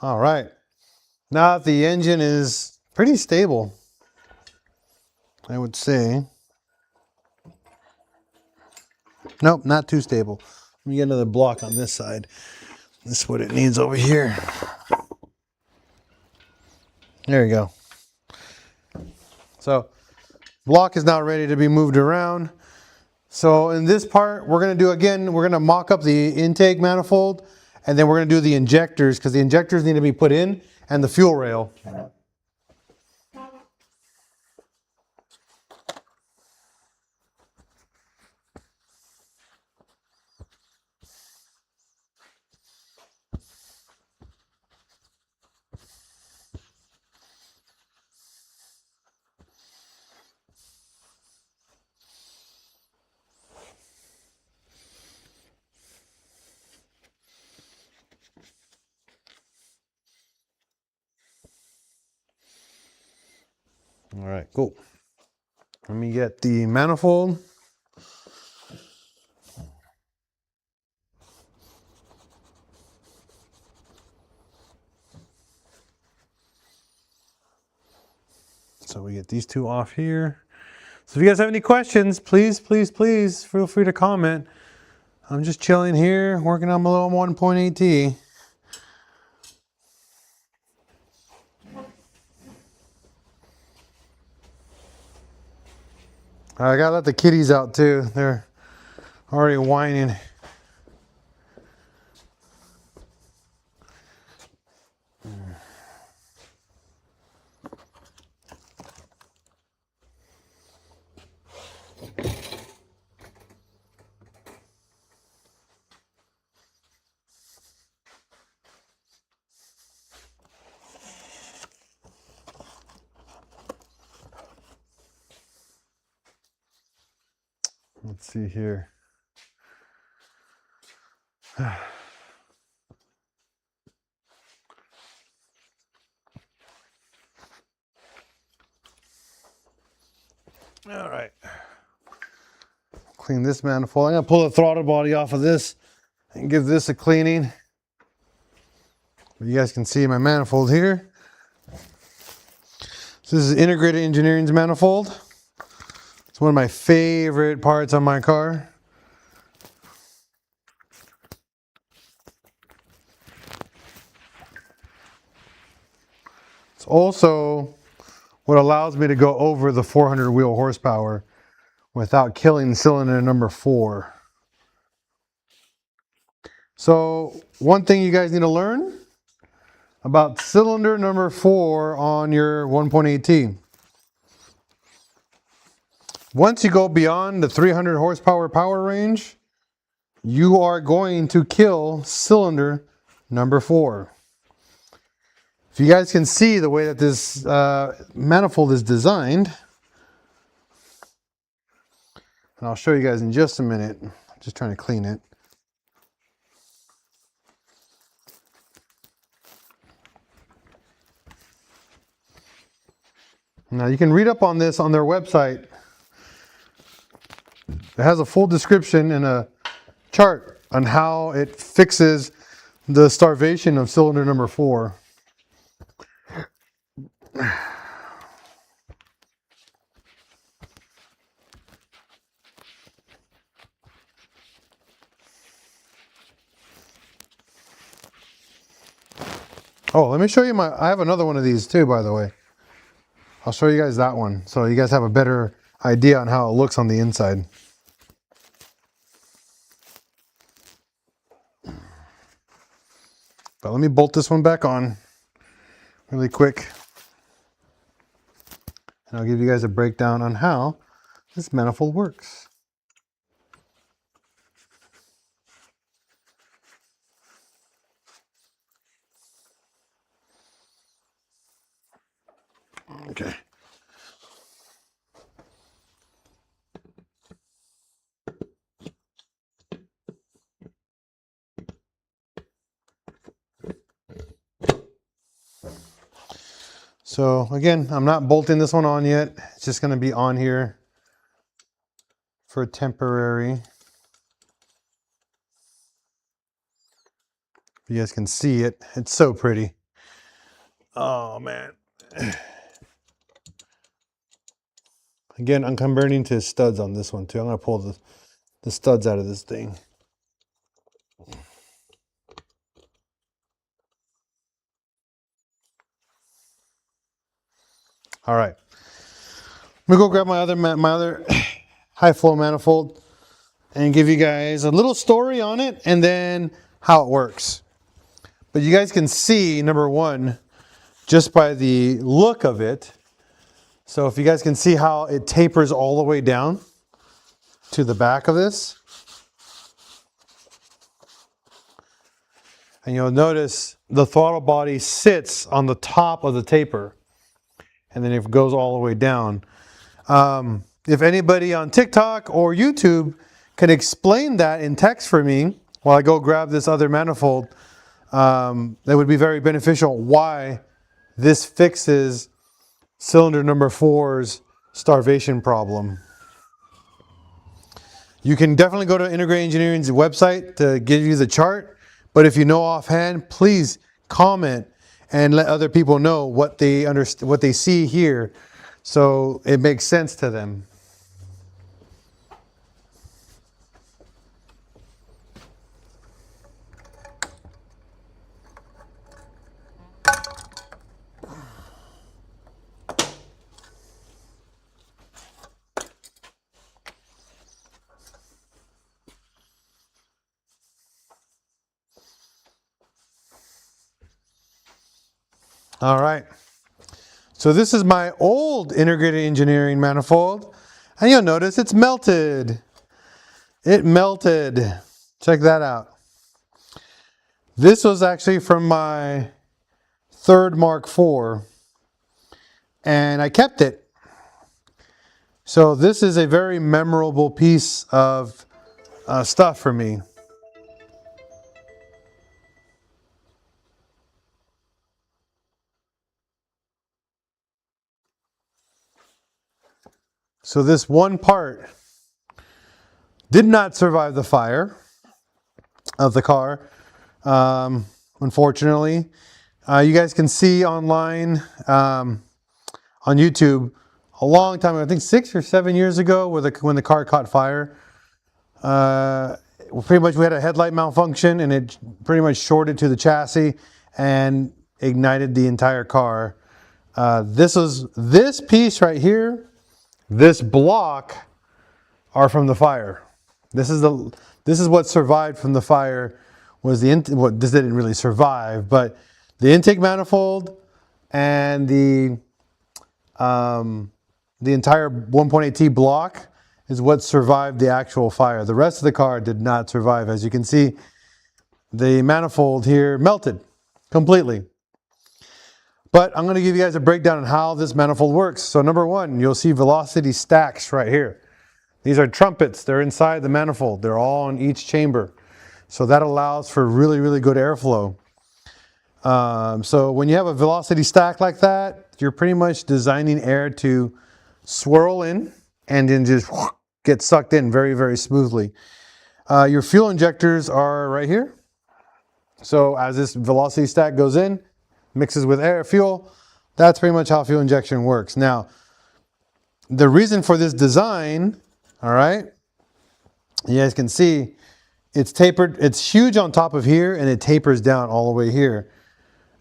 All right. Now that the engine is pretty stable, I would say. Nope, not too stable. Let me get another block on this side. This is what it needs over here. There you go. So block is now ready to be moved around. So in this part, we're going to do, again, we're going to mock up the intake manifold, and then we're going to do the injectors, because the injectors need to be put in, and the fuel rail. All right, cool. Let me get the manifold. So we get these two off here. So if you guys have any questions, please, please, please feel free to comment. I'm just chilling here, working on my little 1.8T. I gotta let the kitties out too. They're already whining. Let's see here. All right. Clean this manifold. I'm gonna pull the throttle body off of this and give this a cleaning. You guys can see my manifold here. So this is Integrated Engineering's manifold. It's one of my favorite parts on my car. It's also what allows me to go over the 400 wheel horsepower without killing cylinder number 4. So one thing you guys need to learn about cylinder number 4 on your 1.8T. Once you go beyond the 300 horsepower power range, you are going to kill cylinder number 4. If you guys can see the way that this manifold is designed, and I'll show you guys in just a minute. I'm just trying to clean it. Now you can read up on this on their website. It has a full description and a chart on how it fixes the starvation of cylinder number 4. Oh, let me show you I have another one of these too, by the way. I'll show you guys that one so you guys have a better idea on how it looks on the inside. But let me bolt this one back on really quick. And I'll give you guys a breakdown on how this manifold works. Okay. So again, I'm not bolting this one on yet. It's just going to be on here for temporary. You guys can see it. It's so pretty. Oh man. Again, I'm converting to studs on this one too. I'm going to pull the studs out of this thing. All right. me go grab my other high flow manifold and give you guys a little story on it and then how it works. But you guys can see, number one, just by the look of it. So if you guys can see how it tapers all the way down to the back of this. And you'll notice the throttle body sits on the top of the taper. And then it goes all the way down. If anybody on TikTok or YouTube can explain that in text for me while I go grab this other manifold, that would be very beneficial. Why this fixes cylinder number 4's starvation problem. You can definitely go to Integrated Engineering's website to give you the chart, but if you know offhand, please comment and let other people know what they understand, what they see here, so it makes sense to them. All right, so this is my old Integrated Engineering manifold, and you'll notice it's melted. It melted. Check that out. This was actually from my third Mark IV, and I kept it. So this is a very memorable piece of stuff for me. So this one part did not survive the fire of the car, unfortunately. You guys can see online on YouTube a long time ago, I think 6 or 7 years ago, when the car caught fire. Pretty much we had a headlight malfunction and it pretty much shorted to the chassis and ignited the entire car. This piece right here, this block, are from the fire. This is what survived from the fire. Was this didn't really survive, but the intake manifold and the entire 1.8T block is what survived the actual fire. The rest of the car did not survive. As you can see, the manifold here melted completely. But I'm going to give you guys a breakdown on how this manifold works. So number one, you'll see velocity stacks right here. These are trumpets. They're inside the manifold. They're all in each chamber. So that allows for really, really good airflow. So when you have a velocity stack like that, you're pretty much designing air to swirl in and then just get sucked in very, very smoothly. Your fuel injectors are right here. So as this velocity stack goes in, mixes with fuel, that's pretty much how fuel injection works. Now, the reason for this design, all right, you guys can see it's tapered, it's huge on top of here and it tapers down all the way here.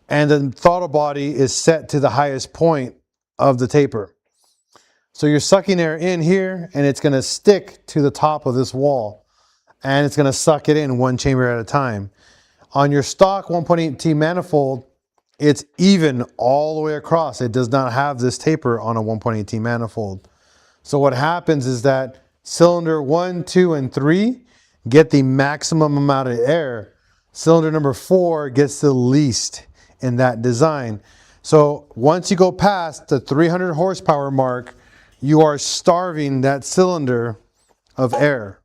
And the throttle body is set to the highest point of the taper. So you're sucking air in here and it's going to stick to the top of this wall and it's going to suck it in one chamber at a time. On your stock 1.8T manifold, it's even all the way across. It does not have this taper on a 1.8T manifold. So what happens is that cylinder 1, 2, and 3 get the maximum amount of air. Cylinder number 4 gets the least in that design. So once you go past the 300 horsepower mark, you are starving that cylinder of air.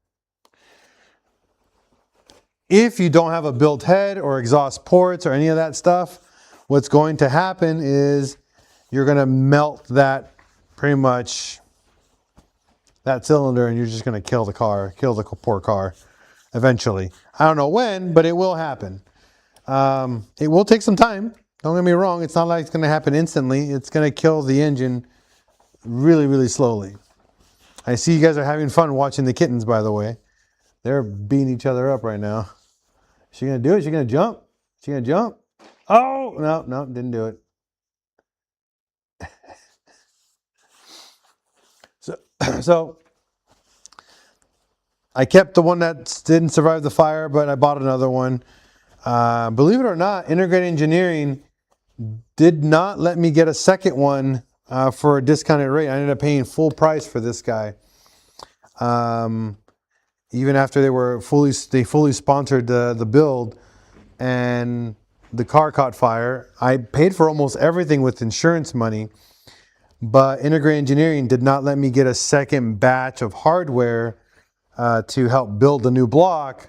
If you don't have a built head or exhaust ports or any of that stuff, what's going to happen is you're going to melt that, pretty much, that cylinder, and you're just going to kill the car, kill the poor car eventually. I don't know when, but it will happen. It will take some time. Don't get me wrong. It's not like it's going to happen instantly. It's going to kill the engine really, really slowly. I see you guys are having fun watching the kittens, by the way. They're beating each other up right now. Is she going to do it? Is she going to jump? Is she going to jump? Oh, no, didn't do it. So I kept the one that didn't survive the fire, but I bought another one. Believe it or not, Integrated Engineering did not let me get a second one for a discounted rate. I ended up paying full price for this guy. Even after they fully sponsored the build, and the car caught fire. I paid for almost everything with insurance money, but Integrated Engineering did not let me get a second batch of hardware to help build the new block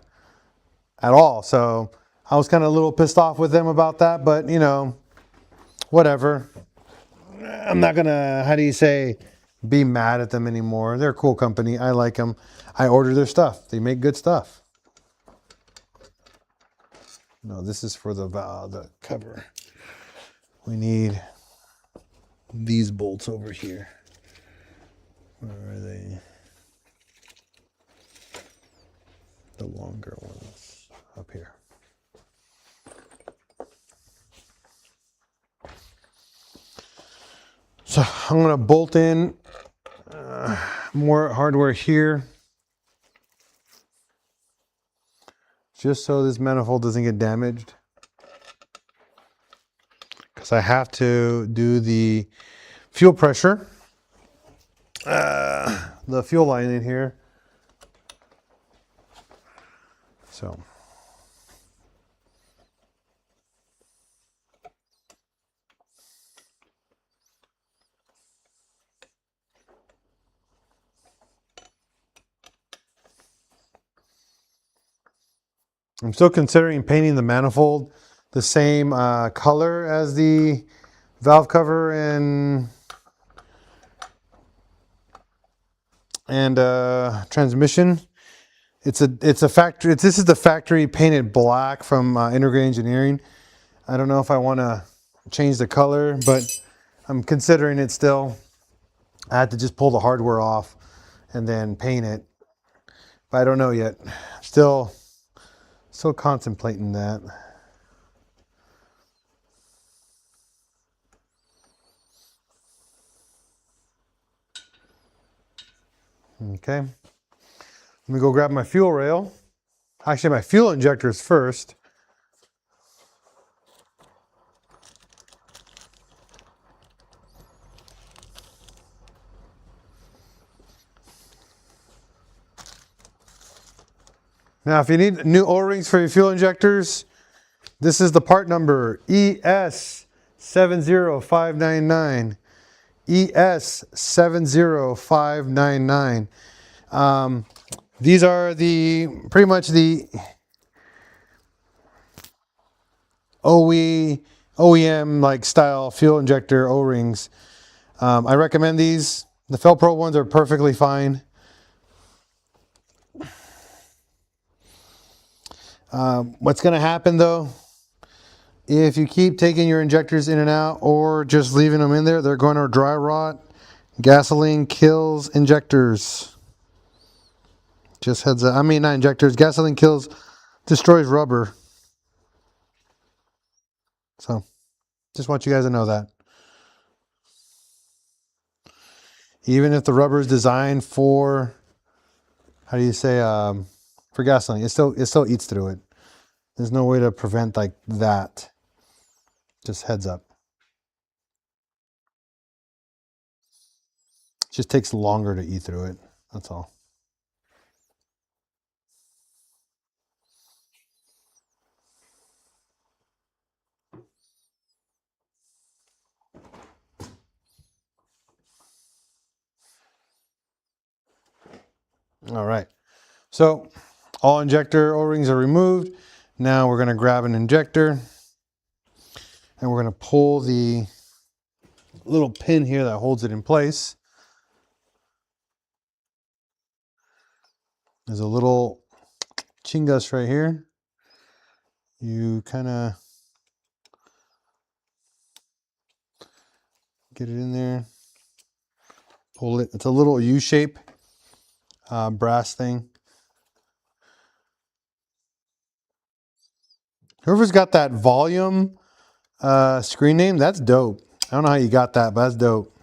at all. So I was kind of a little pissed off with them about that, but you know, whatever. I'm not gonna, how do you say, be mad at them anymore. They're a cool company. I like them. I order their stuff. They make good stuff. No, this is for the cover. We need these bolts over here. Where are they? The longer ones up here. So I'm going to bolt in more hardware here, just so this manifold doesn't get damaged, because I have to do the fuel pressure, the fuel line in here. So I'm still considering painting the manifold the same color as the valve cover and transmission. This is the factory painted black from Integrated Engineering. I don't know if I want to change the color, but I'm considering it still. I had to just pull the hardware off and then paint it, but I don't know yet. Still contemplating that. Okay, let me go grab my fuel rail. Actually, my fuel injectors first. Now, if you need new O-rings for your fuel injectors, this is the part number ES70599. ES70599. These are pretty much the OEM like style fuel injector O-rings. I recommend these. The Felpro ones are perfectly fine. What's going to happen though, if you keep taking your injectors in and out or just leaving them in there, they're going to dry rot. Gasoline kills injectors. Just heads up. I mean, not injectors. Gasoline destroys rubber. So, just want you guys to know that. Even if the rubber is designed for, how do you say, for gasoline, it still eats through it. There's no way to prevent like that. Just heads up. It just takes longer to eat through it. That's all. All right. So all injector O-rings are removed. Now we're going to grab an injector and we're going to pull the little pin here that holds it in place. There's a little chingus right here. You kind of get it in there, pull it. It's a little U-shape brass thing. Whoever's got that volume screen name, that's dope. I don't know how you got that, but that's dope.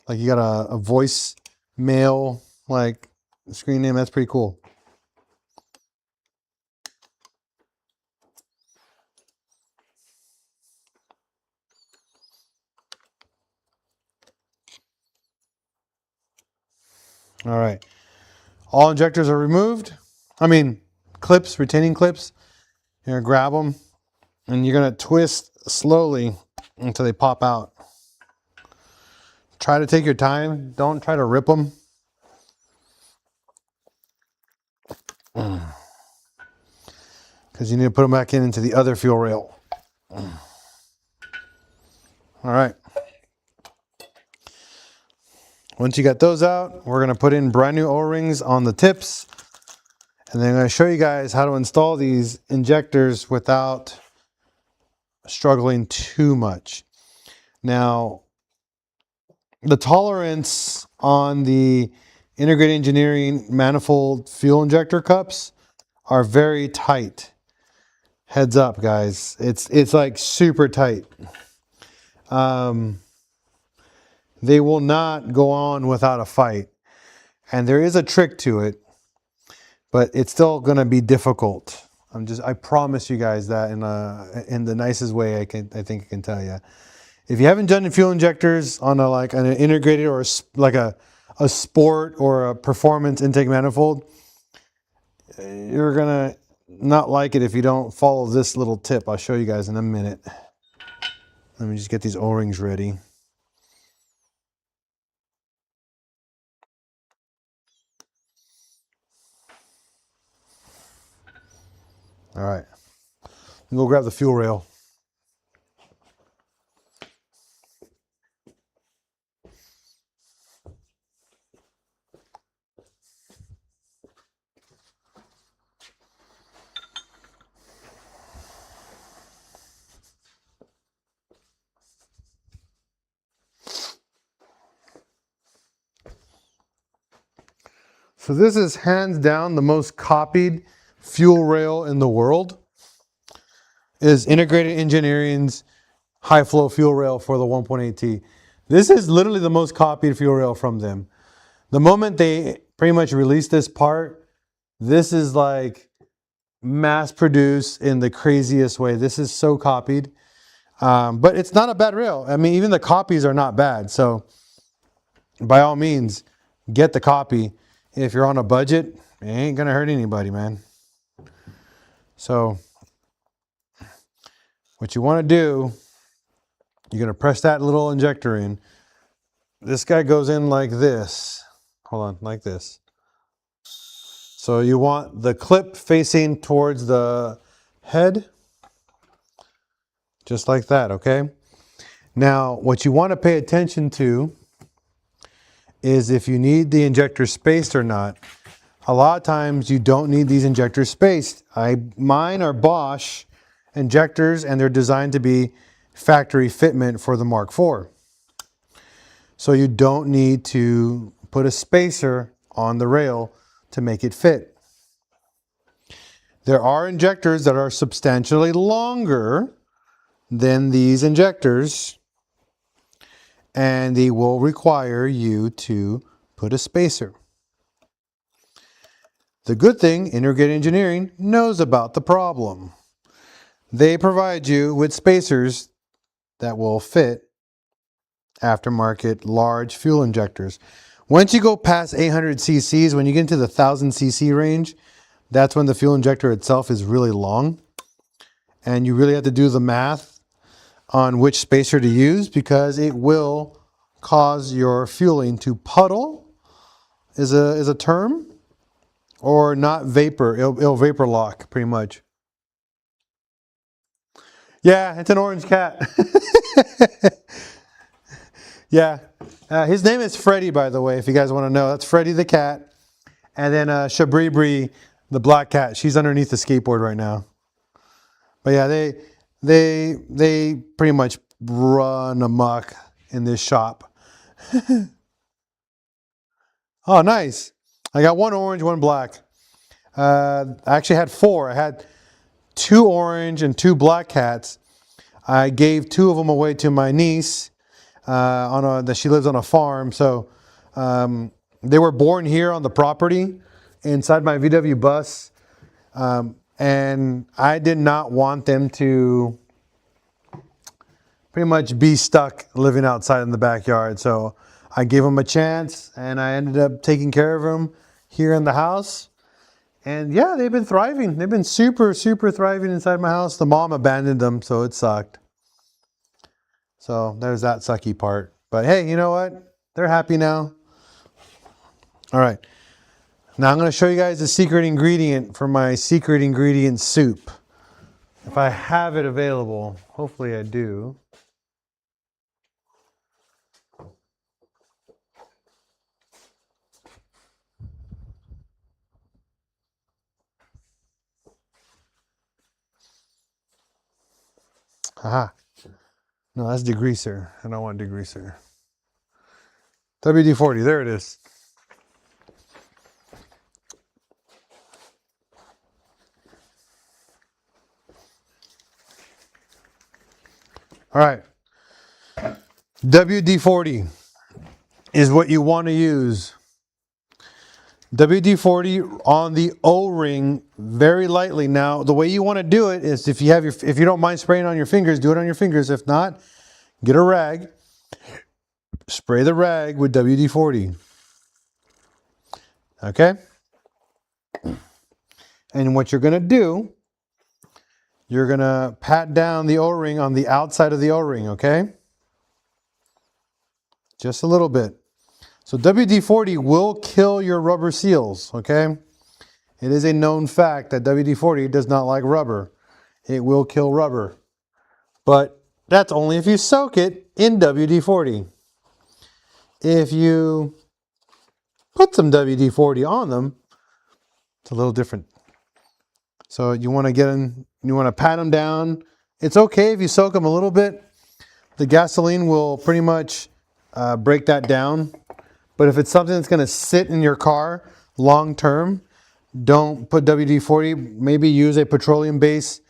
Like you got a voice mail like screen name. That's pretty cool. All right. All injectors are removed. I mean, clips, retaining clips. You're going to grab them and you're going to twist slowly until they pop out. Try to take your time. Don't try to rip them. Because you need to put them back into the other fuel rail. All right. Once you got those out, we're going to put in brand new O-rings on the tips. And then I'm going to show you guys how to install these injectors without struggling too much. Now, the tolerance on the integrated engineering manifold fuel injector cups are very tight. Heads up, guys. It's like super tight. They will not go on without a fight. And there is a trick to it, but it's still going to be difficult. I promise you guys that in the nicest way I think I can tell you. If you haven't done fuel injectors on an integrated or like a sport or a performance intake manifold, you're gonna not like it if you don't follow this little tip. I'll show you guys in a minute. Let me just get these O-rings ready. All right, go grab the fuel rail. So this is hands down the most copied fuel rail in the world. Is Integrated Engineering's high flow fuel rail for the 1.8T. This is literally the most copied fuel rail from them. The moment they pretty much released this part, this is like mass produced in the craziest way. This is so copied, but it's not a bad rail. I mean, even the copies are not bad. So by all means, get the copy. If you're on a budget, it ain't gonna hurt anybody, man. So what you want to do, you're gonna press that little injector in. This guy goes in like this. Hold on, like this. So you want the clip facing towards the head, just like that, okay? Now, what you want to pay attention to is if you need the injector spaced or not. A lot of times you don't need these injectors spaced. Mine are Bosch injectors and they're designed to be factory fitment for the Mark IV. So you don't need to put a spacer on the rail to make it fit. There are injectors that are substantially longer than these injectors, and they will require you to put a spacer. The good thing, Integrated Engineering knows about the problem. They provide you with spacers that will fit aftermarket large fuel injectors. Once you go past 800 cc's, when you get into the 1000 cc range, that's when the fuel injector itself is really long. And you really have to do the math on which spacer to use because it will cause your fueling to puddle, is a term, or not vapor. It'll vapor lock pretty much. Yeah, it's an orange cat. Yeah. His name is Freddy, by the way, if you guys want to know. That's Freddy the cat. And then Shabribri, the black cat. She's underneath the skateboard right now. But yeah, they pretty much run amok in this shop. Oh, nice. I got one orange, one black. I actually had four. I had 2 orange and 2 black cats. I gave 2 of them away to my niece. that she lives on a farm. So they were born here on the property inside my VW bus. And I did not want them to pretty much be stuck living outside in the backyard. So I gave them a chance, and I ended up taking care of them here in the house. And yeah, they've been thriving. They've been super, super thriving inside my house. The mom abandoned them, so it sucked. So there's that sucky part. But hey, you know what? They're happy now. All right. Now I'm going to show you guys the secret ingredient for my secret ingredient soup. If I have it available, hopefully I do. Aha. No, that's degreaser. I don't want degreaser. WD-40, there it is. All right. WD-40 is what you want to use. WD-40 on the O-ring very lightly. Now, the way you want to do it is if you don't mind spraying on your fingers, do it on your fingers. If not, get a rag. Spray the rag with WD-40. Okay? And what you're going to do, you're going to pat down the O-ring on the outside of the O-ring, okay? Just a little bit. So WD-40 will kill your rubber seals, okay? It is a known fact that WD-40 does not like rubber. It will kill rubber. But that's only if you soak it in WD-40. If you put some WD-40 on them, it's a little different. So you want to pat them down. It's okay if you soak them a little bit. The gasoline will pretty much break that down. But if it's something that's going to sit in your car long term, don't put WD-40. Maybe use a petroleum-based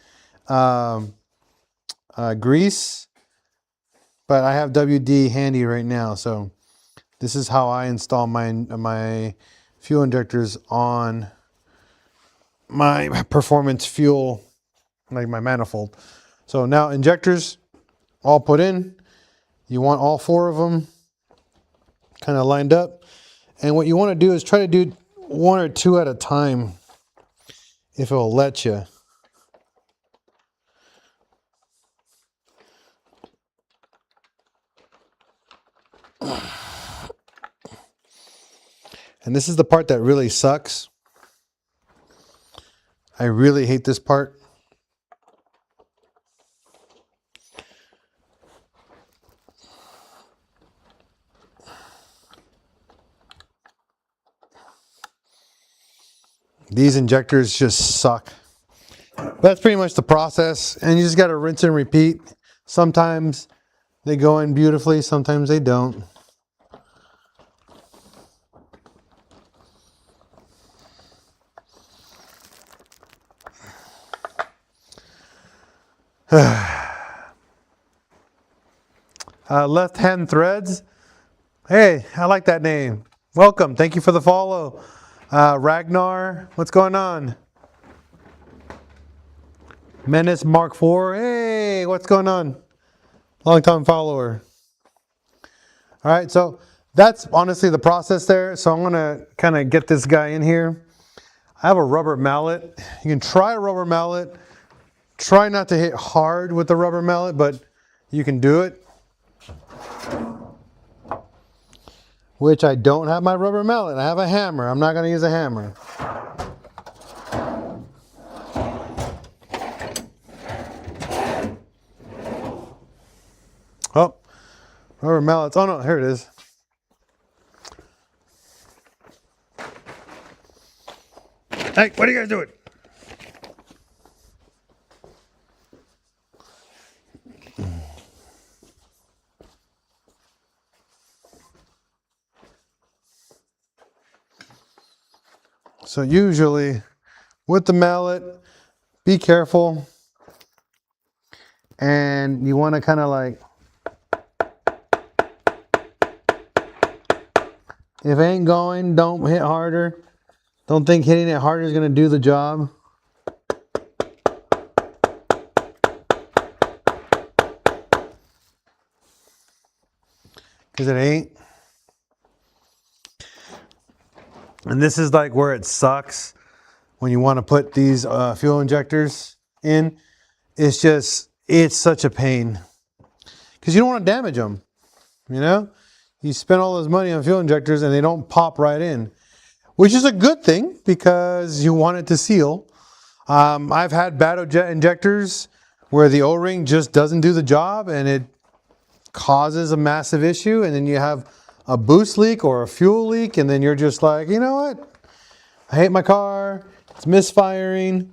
grease. But I have WD handy right now, so this is how I install my fuel injectors on my performance fuel, like my manifold. So now injectors all put in. You want all 4 of them kind of lined up. And what you want to do is try to do 1 or 2 at a time, if it will let you. And this is the part that really sucks. I really hate this part. These injectors just suck. But that's pretty much the process, and you just got to rinse and repeat. Sometimes they go in beautifully, sometimes they don't. Left Hand Threads. Hey, I like that name. Welcome. Thank you for the follow. Ragnar, what's going on? Menace Mark IV. Hey, what's going on? Long time follower. All right, so that's honestly the process there. So I'm going to kind of get this guy in here. I have a rubber mallet. You can try a rubber mallet. Try not to hit hard with the rubber mallet, but you can do it. Which I don't have my rubber mallet. I have a hammer. I'm not going to use a hammer. Oh, rubber mallets. Oh no, here it is. Hey, what are you guys doing? So usually with the mallet, be careful. And you want to kind of like If it ain't going, don't hit harder. Don't think hitting it harder is going to do the job. Because it ain't. And this is like where it sucks when you want to put these fuel injectors in. It's such a pain. Because you don't want to damage them, you know? You spend all this money on fuel injectors and they don't pop right in. Which is a good thing because you want it to seal. I've had bad injectors where the O-ring just doesn't do the job and it causes a massive issue, and then you have a boost leak or a fuel leak, and then you're just like, you know what? I hate my car. It's misfiring.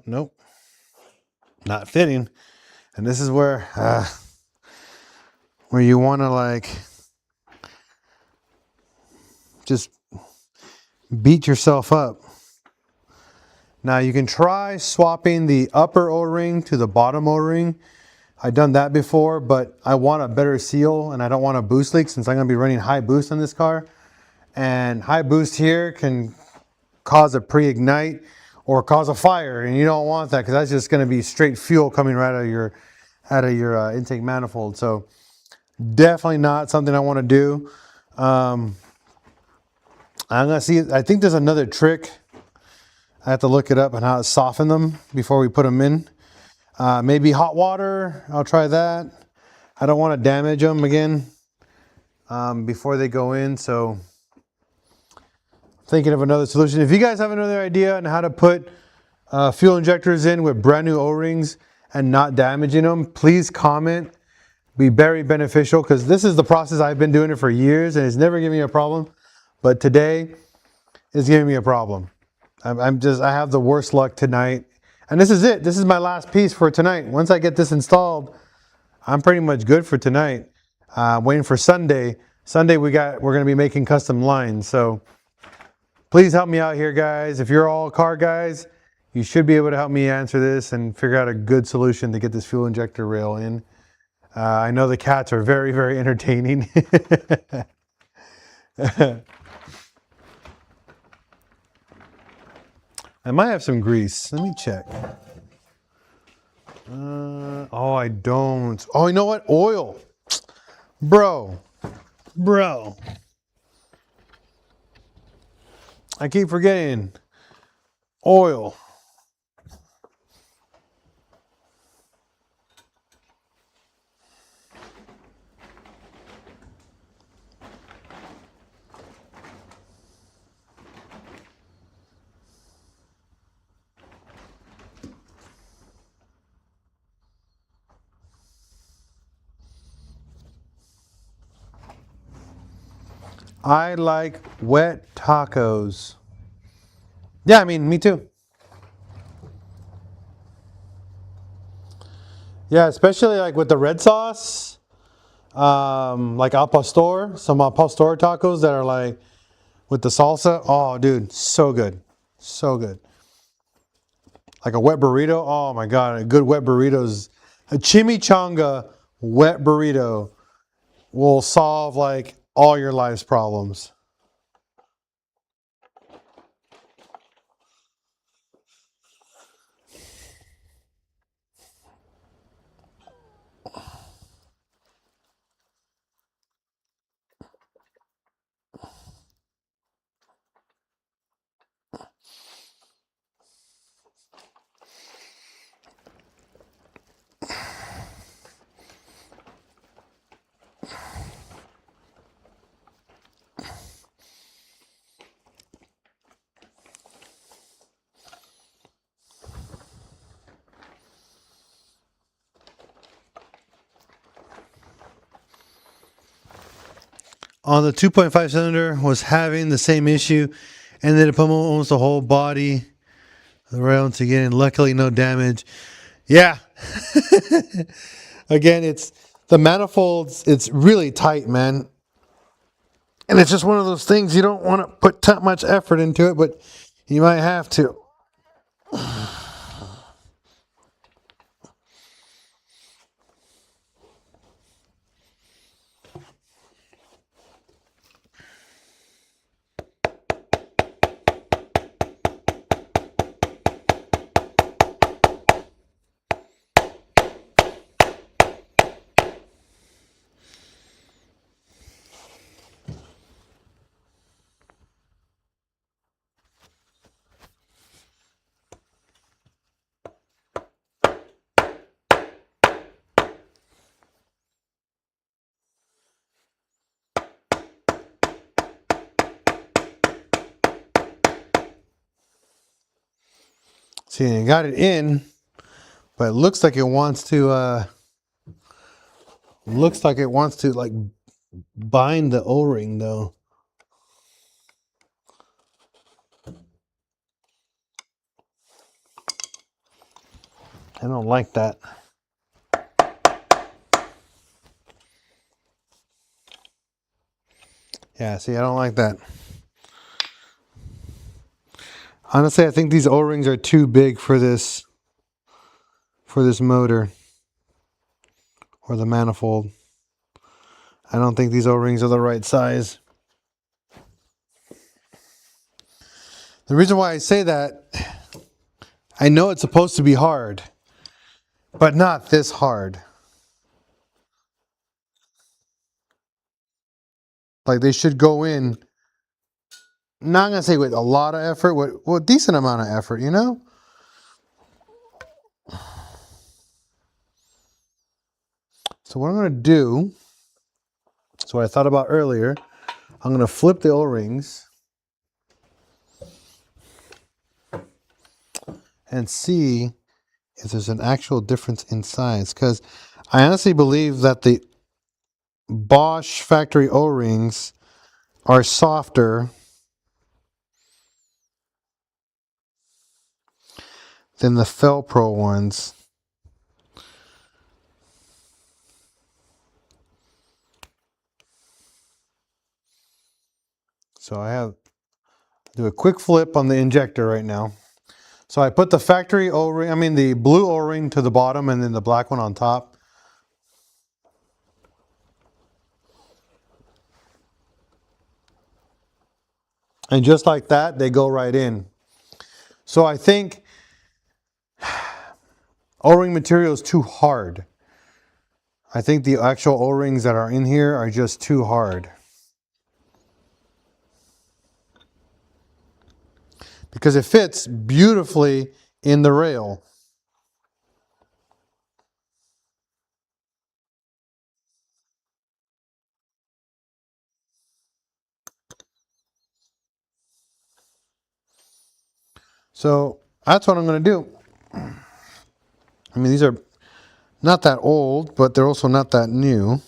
Nope. Not fitting. And this is where you want to like just beat yourself up. Now you can try swapping the upper O-ring to the bottom O-ring. I've done that before, but I want a better seal and I don't want a boost leak since I'm going to be running high boost on this car. And high boost here can cause a pre-ignite or cause a fire, and you don't want that because that's just going to be straight fuel coming right out of your intake manifold. So definitely not something I want to do. I'm gonna see. I think there's another trick. I have to look it up on how to soften them before we put them in. Maybe hot water. I'll try that. I don't want to damage them again before they go in. So thinking of another solution. If you guys have another idea on how to put fuel injectors in with brand new O-rings and not damaging them, please comment. Be very beneficial because this is the process. I've been doing it for years and it's never given me a problem. But today it's giving me a problem. I have the worst luck tonight. And this is it. This is my last piece for tonight. Once I get this installed, I'm pretty much good for tonight. Waiting for Sunday. Sunday we're going to be making custom lines. So please help me out here, guys. If you're all car guys, you should be able to help me answer this and figure out a good solution to get this fuel injector rail in. I know the cats are very, very entertaining. I might have some grease. Let me check. Oh, I don't. Oh, you know what? Oil. Bro. I keep forgetting. Oil. I like wet tacos. Yeah, I mean, me too. Yeah, especially like with the red sauce. Like al pastor, some al pastor tacos that are like with the salsa. Oh, dude, so good. So good. Like a wet burrito. Oh my God, a good wet burrito's a chimichanga wet burrito will solve like all your life's problems. on the 2.5 cylinder was having the same issue, and then it put almost the whole body around again. Luckily, no damage. Yeah. Again, it's the manifolds. It's really tight, man. And it's just one of those things you don't want to put that much effort into it, but you might have to. See, I got it in, but it looks like it wants to like bind the O-ring though. I don't like that. Yeah, see, I don't like that. Honestly, I think these O-rings are too big for this motor or the manifold. I don't think these O-rings are the right size. The reason why I say that, I know it's supposed to be hard, but not this hard. Like they should go in, not gonna say with a lot of effort, with a decent amount of effort, you know? So what I'm gonna do, so what I thought about earlier, I'm gonna flip the O-rings and see if there's an actual difference in size. Because I honestly believe that the Bosch factory O-rings are softer than the Felpro ones. So I have do a quick flip on the injector right now. So I put the factory O-ring, I mean the blue O-ring to the bottom and then the black one on top. And just like that, they go right in. So I think O-ring material is too hard. I think the actual O-rings that are in here are just too hard. Because it fits beautifully in the rail. So that's what I'm going to do. I mean, these are not that old, but they're also not that new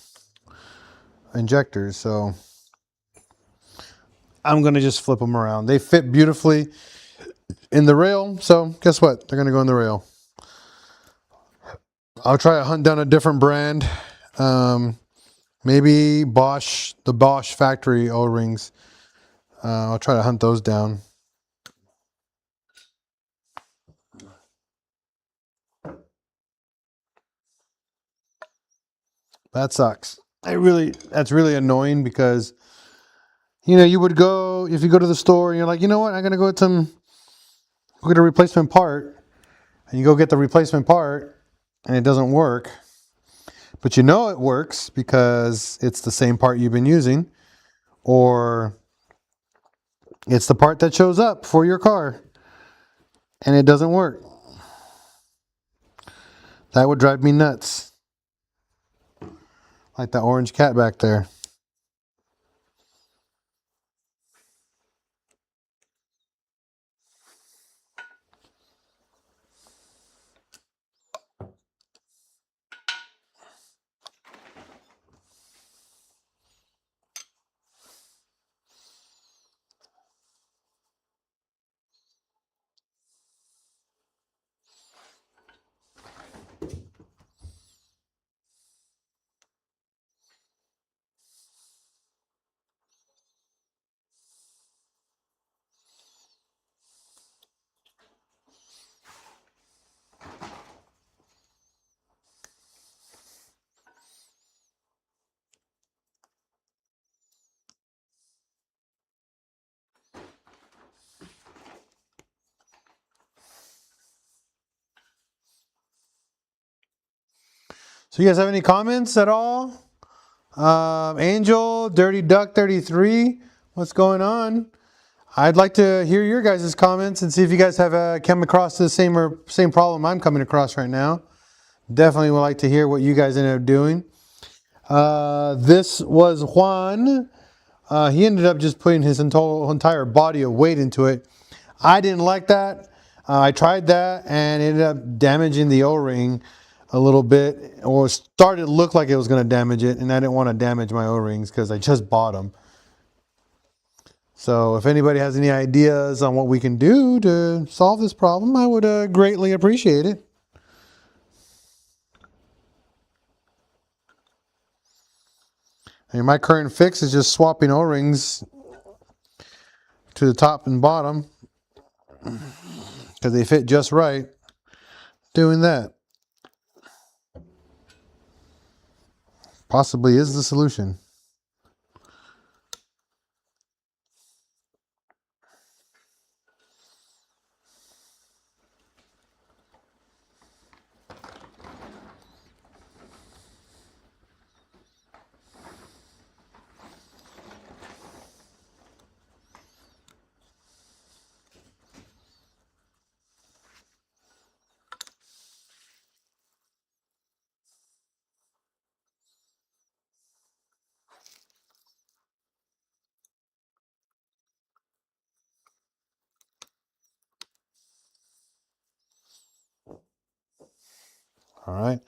injectors. So I'm going to just flip them around. They fit beautifully in the rail. So guess what? They're going to go in the rail. I'll try to hunt down a different brand. Maybe Bosch, the Bosch factory O-rings. I'll try to hunt those down. That sucks. That's really annoying because, you know, you would go, if you go to the store and you're like, you know what, I'm going to go get a replacement part. And you go get the replacement part and it doesn't work. But you know it works because it's the same part you've been using, or it's the part that shows up for your car and it doesn't work. That would drive me nuts. Like that orange cat back there. So you guys have any comments at all? Angel, Dirty Duck 33, what's going on? I'd like to hear your guys' comments and see if you guys have come across the same problem I'm coming across right now. Definitely would like to hear what you guys ended up doing. This was Juan. He ended up just putting his entire body of weight into it. I didn't like that. I tried that and it ended up damaging the O-ring a little bit, or started to look like it was going to damage it, and I didn't want to damage my O-rings because I just bought them. So if anybody has any ideas on what we can do to solve this problem, I would greatly appreciate it. And my current fix is just swapping O-rings to the top and bottom because they fit just right. Doing that possibly is the solution. All right.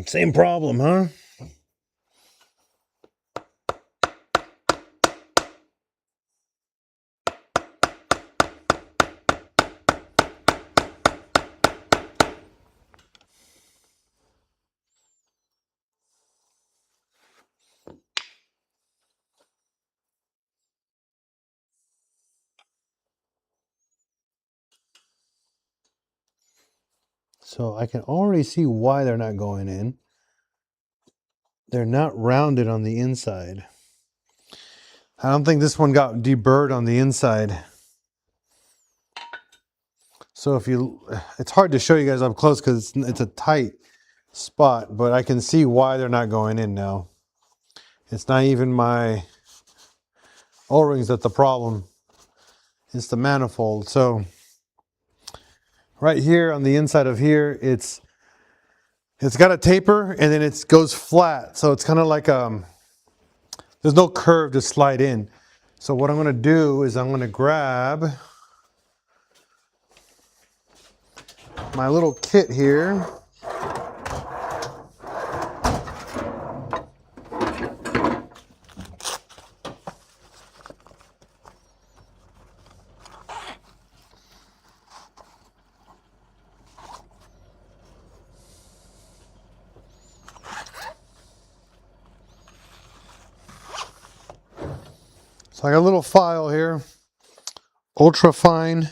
Same problem, huh? So I can already see why they're not going in. They're not rounded on the inside. I don't think this one got deburred on the inside. So it's hard to show you guys up close because it's a tight spot, but I can see why they're not going in now. It's not even my O-rings that's the problem. It's the manifold. So right here on the inside of here, it's got a taper and then it goes flat. So it's kind of like there's no curve to slide in. So what I'm going to do is I'm going to grab my little kit here. So I got a little file here, ultra fine.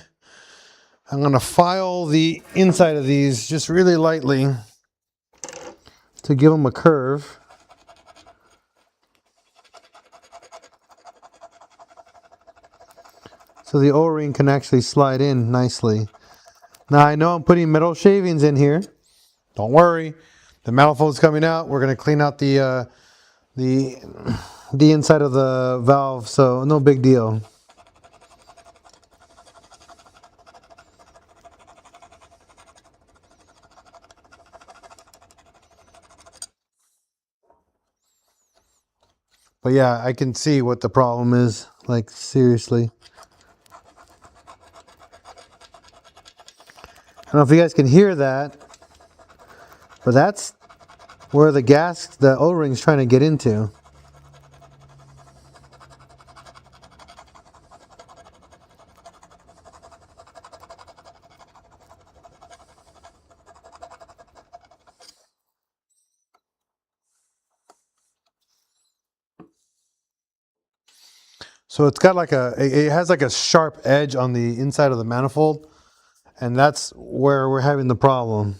I'm going to file the inside of these just really lightly to give them a curve. So the O-ring can actually slide in nicely. Now I know I'm putting metal shavings in here. Don't worry, the manifold's coming out. We're going to clean out the inside of the valve, so no big deal. But yeah, I can see what the problem is, like seriously. I don't know if you guys can hear that, but that's where the O-ring's trying to get into. So it's got like it has like a sharp edge on the inside of the manifold. And that's where we're having the problem.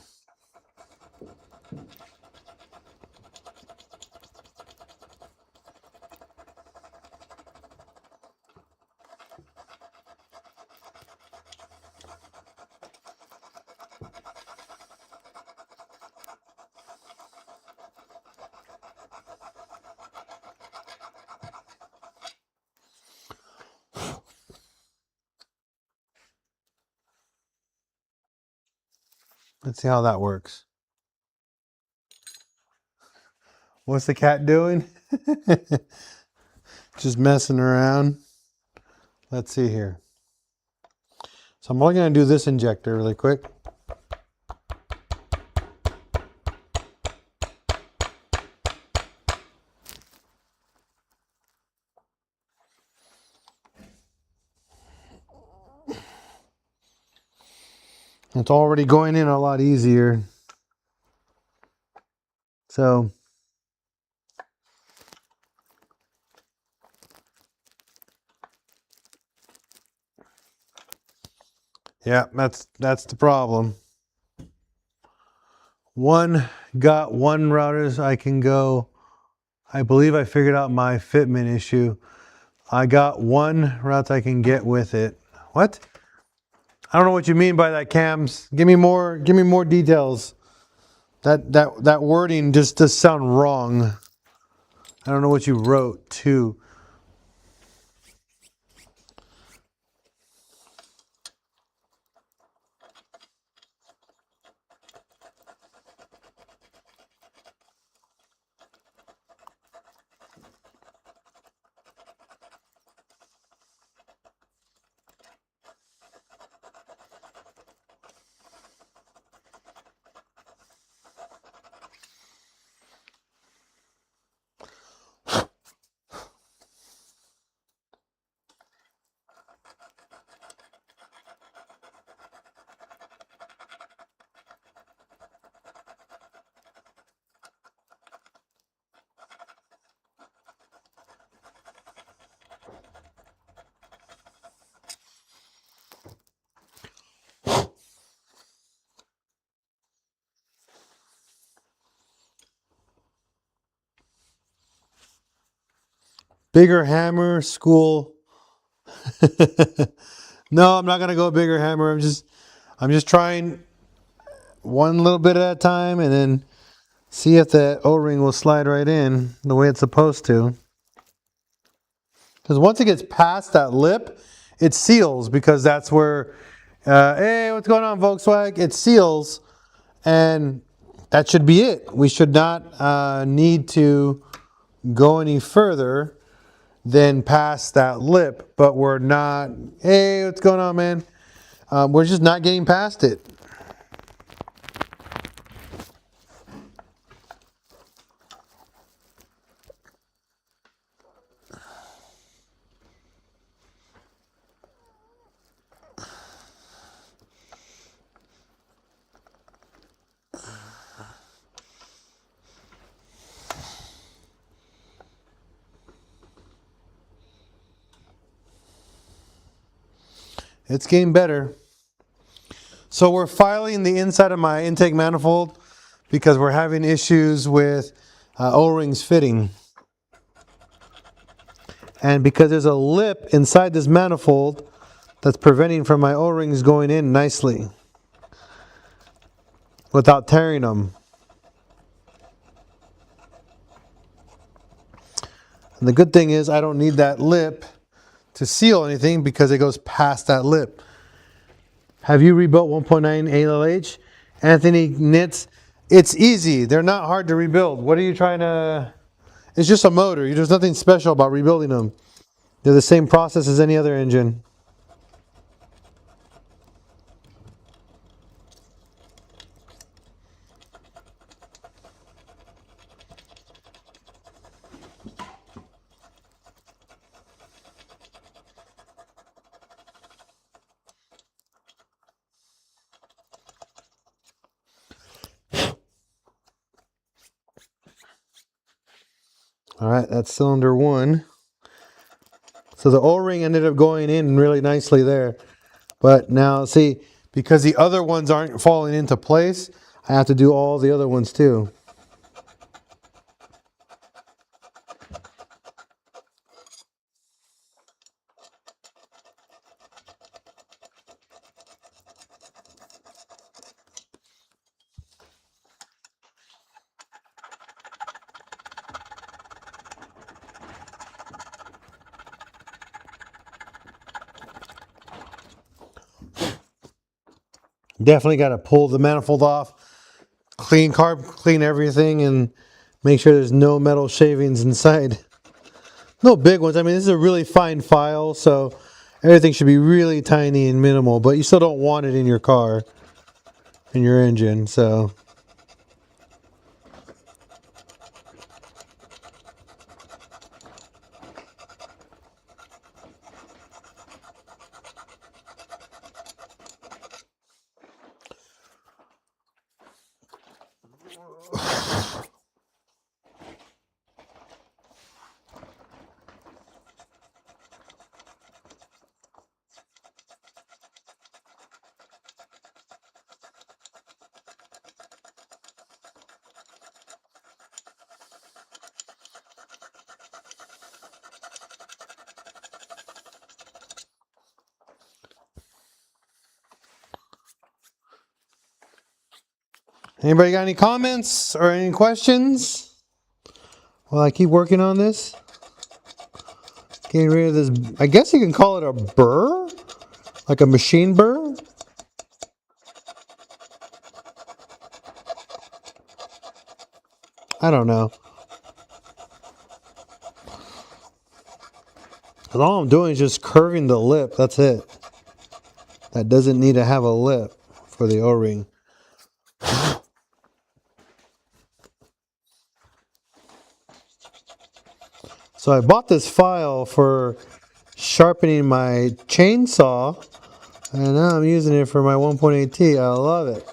Let's see how that works. What's the cat doing? Just messing around. Let's see here. So I'm only going to do this injector really quick. It's already going in a lot easier. So yeah, that's the problem. Got one routers I can go. I believe I figured out my fitment issue. I got one route I can get with it. What? I don't know what you mean by that, Cams. Give me more details. That wording just does sound wrong. I don't know what you wrote too. Bigger hammer, school. No, I'm not gonna go bigger hammer. I'm just trying one little bit at a time and then see if the O-ring will slide right in the way it's supposed to. Because once it gets past that lip, it seals, because that's where, hey, what's going on, Volkswagen? It seals, and that should be it. We should not need to go any further than past that lip, but we're not. Hey, what's going on, man? We're just not getting past it. It's getting better. So we're filing the inside of my intake manifold because we're having issues with O-rings fitting. And because there's a lip inside this manifold that's preventing from my O-rings going in nicely without tearing them. And the good thing is I don't need that lip to seal anything because it goes past that lip. Have you rebuilt 1.9 ALH? Anthony Knits. It's easy. They're not hard to rebuild. What are you trying to... It's just a motor. There's nothing special about rebuilding them. They're the same process as any other engine. All right, that's cylinder one. So the O-ring ended up going in really nicely there. But now, see, because the other ones aren't falling into place. I have to do all the other ones too. Definitely got to pull the manifold off, clean everything, and make sure there's no metal shavings inside. No big ones. I mean, this is a really fine file, so everything should be really tiny and minimal, but you still don't want it in your car, in your engine, so. Anybody got any comments or any questions? Well, I keep working on this. Getting rid of this. I guess you can call it a burr? Like a machine burr? I don't know. All I'm doing is just curving the lip. That's it. That doesn't need to have a lip for the O-ring. So I bought this file for sharpening my chainsaw, and now I'm using it for my 1.8T. I love it.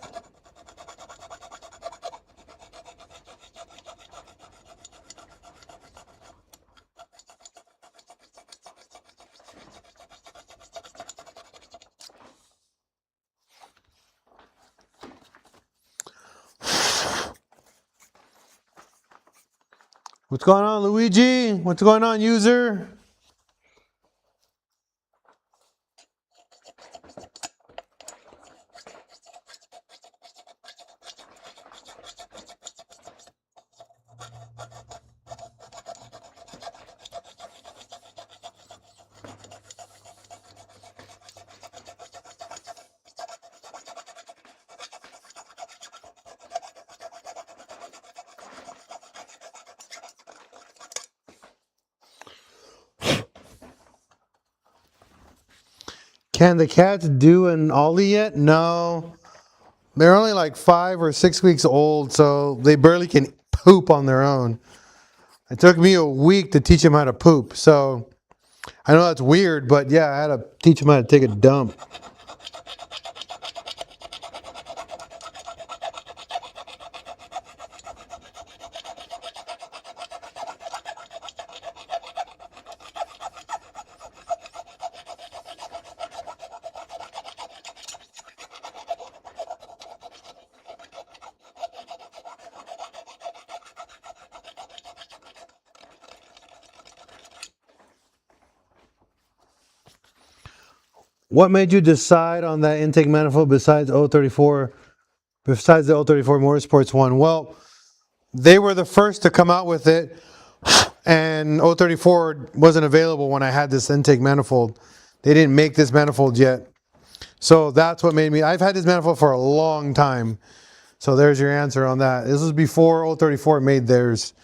What's going on, Luigi? What's going on, user? Can the cats do an ollie yet? No. They're only like 5 or 6 weeks old, so they barely can poop on their own. It took me a week to teach them how to poop. So I know that's weird, but yeah, I had to teach them how to take a dump. What made you decide on that intake manifold besides the 034 Motorsports one? Well, they were the first to come out with it, and 034 wasn't available when I had this intake manifold. They didn't make this manifold yet. So that's what made me. I've had this manifold for a long time. So there's your answer on that. This was before 034 made theirs.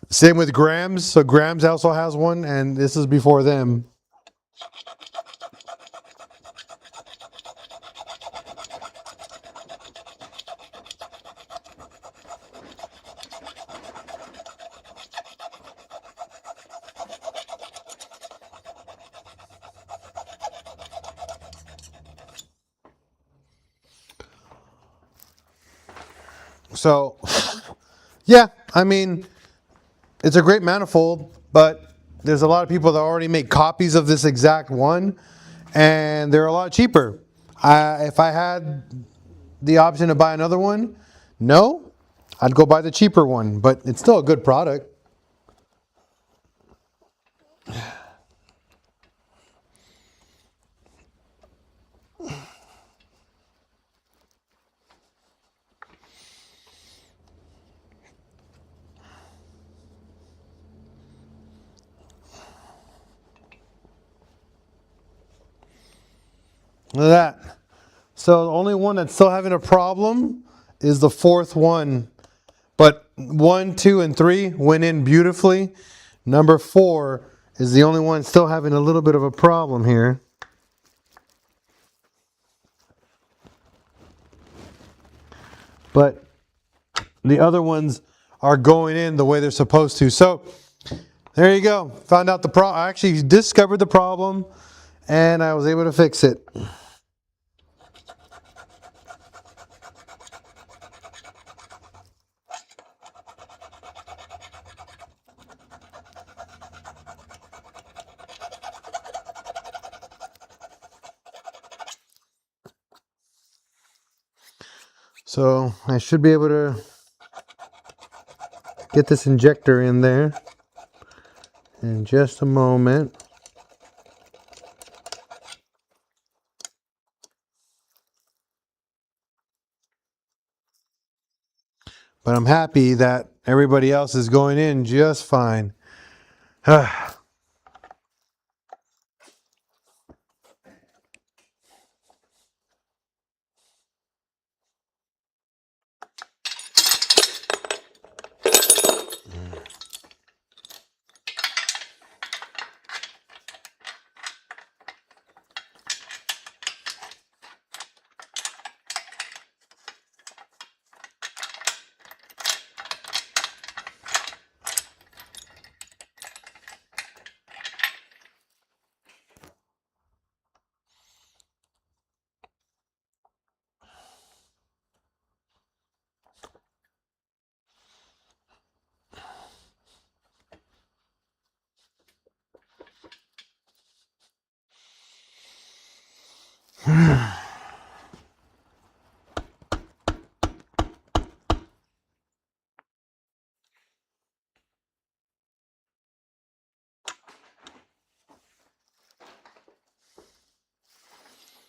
Same with Grams. So Grams also has one, and this is before them. So, yeah, I mean, it's a great manifold, but there's a lot of people that already make copies of this exact one, and they're a lot cheaper. If I had the option to buy another one, no, I'd go buy the cheaper one, but it's still a good product. Look at that. So the only one that's still having a problem is the fourth one. But 1, 2, and 3 went in beautifully. Number 4 is the only one still having a little bit of a problem here. But the other ones are going in the way they're supposed to. So there you go. Found out the problem. I actually discovered the problem and I was able to fix it. So I should be able to get this injector in there in just a moment. But I'm happy that everybody else is going in just fine.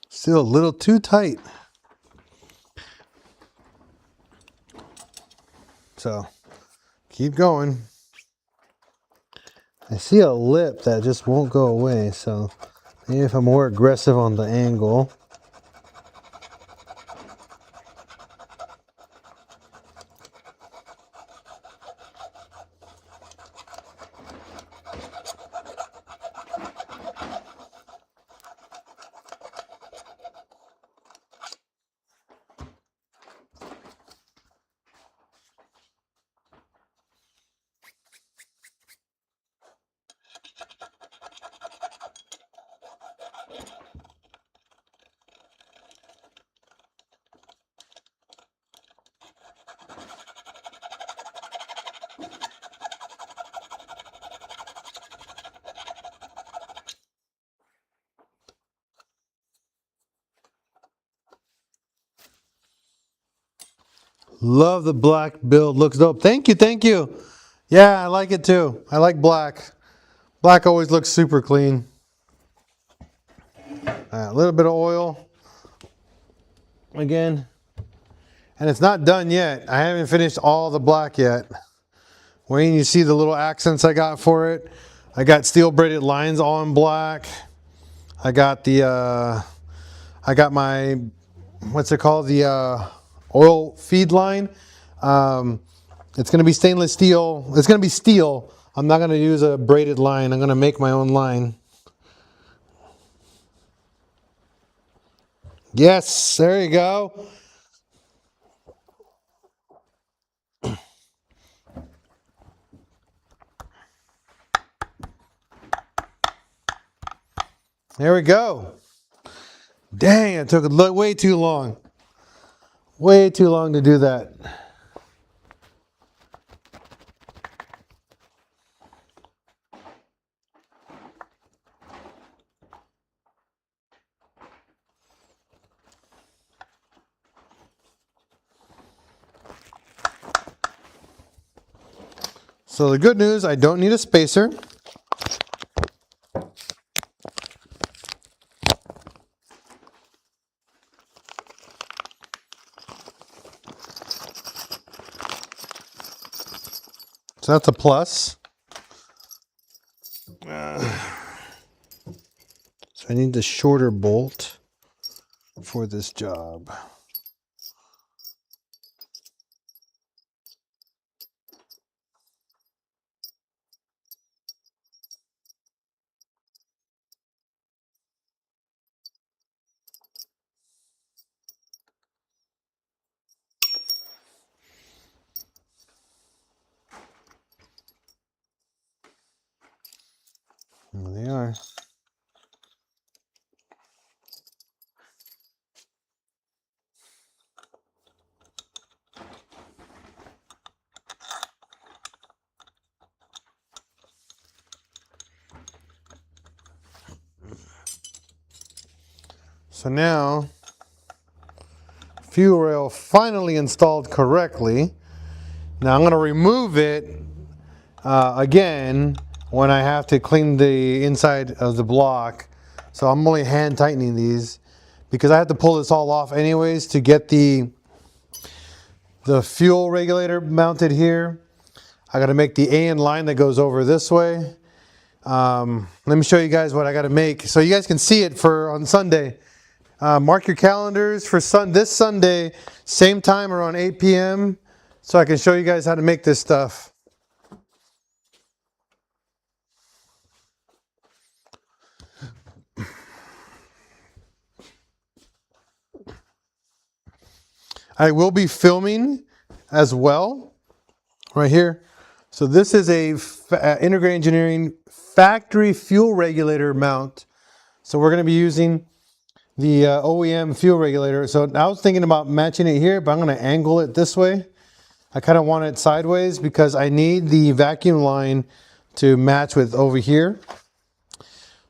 Still a little too tight. So keep going. I see a lip that just won't go away. So maybe if I'm more aggressive on the angle. Love the black build. Looks dope. Thank you. Thank you. Yeah, I like it too. I like black. Black always looks super clean. A little bit of oil. Again. And it's not done yet. I haven't finished all the black yet. Wayne, you see the little accents I got for it? I got steel braided lines all in black. I got the, I got my, what's it called? The oil feed line. It's going to be stainless steel. It's going to be steel. I'm not going to use a braided line. I'm going to make my own line. Yes, there you go. There we go. Dang, it took way too long. Way too long to do that. So the good news, I don't need a spacer. So that's a plus. So I need the shorter bolt for this job. There they are. So now, fuel rail finally installed correctly. Now I'm going to remove it again when I have to clean the inside of the block. So I'm only hand tightening these because I have to pull this all off anyways to get the fuel regulator mounted here. I got to make the AN line that goes over this way. Let me show you guys what I got to make so you guys can see it for on Sunday. Mark your calendars for this Sunday, same time around 8 p.m. so I can show you guys how to make this stuff. I will be filming as well right here. So this is a Integrated Engineering factory fuel regulator mount. So we're going to be using the OEM fuel regulator. So I was thinking about matching it here, but I'm going to angle it this way. I kind of want it sideways because I need the vacuum line to match with over here.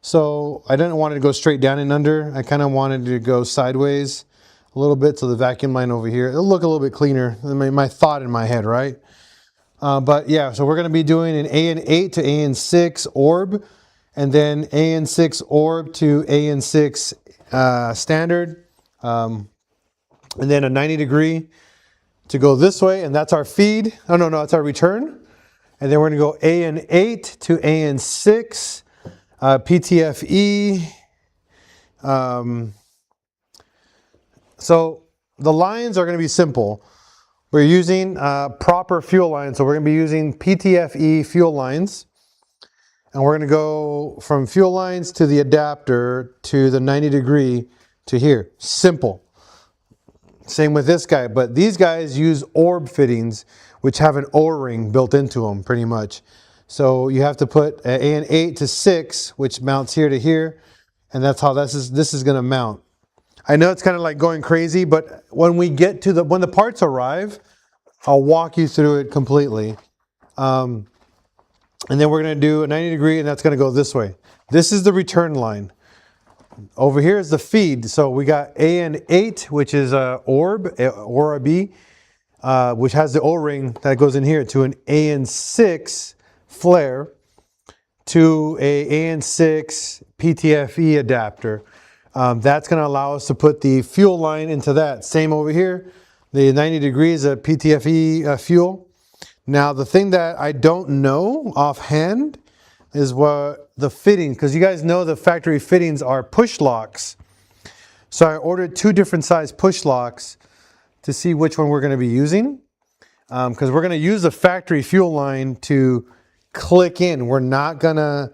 So I didn't want it to go straight down and under. I kind of wanted it to go sideways a little bit, so the vacuum line over here, it'll look a little bit cleaner. My thought in my head, right? But yeah, so we're going to be doing an AN8 to AN6 orb, and then AN6 orb to AN6 standard, and then a 90-degree to go this way, and that's our feed. Oh, no, it's our return. And then we're going to go AN8 to AN6, PTFE. So the lines are going to be simple. We're using proper fuel lines. So we're going to be using PTFE fuel lines. And we're going to go from fuel lines to the adapter to the 90-degree to here. Simple. Same with this guy. But these guys use orb fittings, which have an O-ring built into them pretty much. So you have to put an 8 to 6, which mounts here to here. And that's how this is going to mount. I know it's kind of like going crazy, but when we get to when the parts arrive, I'll walk you through it completely. And then we're going to do a 90-degree, and that's going to go this way. This is the return line. Over here is the feed. So we got AN8, which is a orb, or a B, which has the O-ring that goes in here, to an AN6 flare, to a AN6 PTFE adapter. That's going to allow us to put the fuel line into that. Same over here, the 90 degrees of PTFE fuel. Now, the thing that I don't know offhand is what the fitting, because you guys know the factory fittings are push locks. So I ordered 2 different size push locks to see which one we're going to be using. Because we're going to use the factory fuel line to click in. We're not going to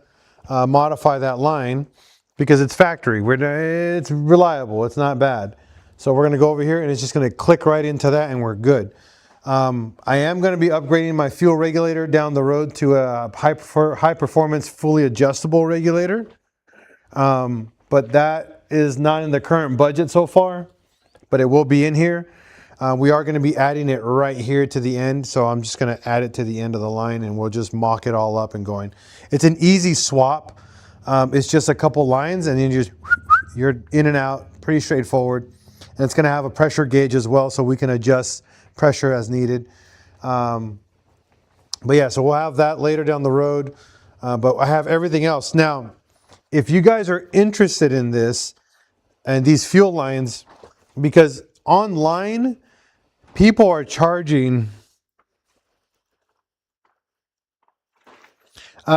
modify that line, because it's factory. It's reliable. It's not bad. So we're going to go over here and it's just going to click right into that and we're good. I am going to be upgrading my fuel regulator down the road to a high performance fully adjustable regulator. But that is not in the current budget so far, but it will be in here. We are going to be adding it right here to the end. So I'm just going to add it to the end of the line and we'll just mock it all up and going. It's an easy swap. It's just a couple lines and then you're in and out, pretty straightforward. And it's going to have a pressure gauge as well, so we can adjust pressure as needed. But yeah, so we'll have that later down the road. But I have everything else. Now, if you guys are interested in this and these fuel lines, because online people are charging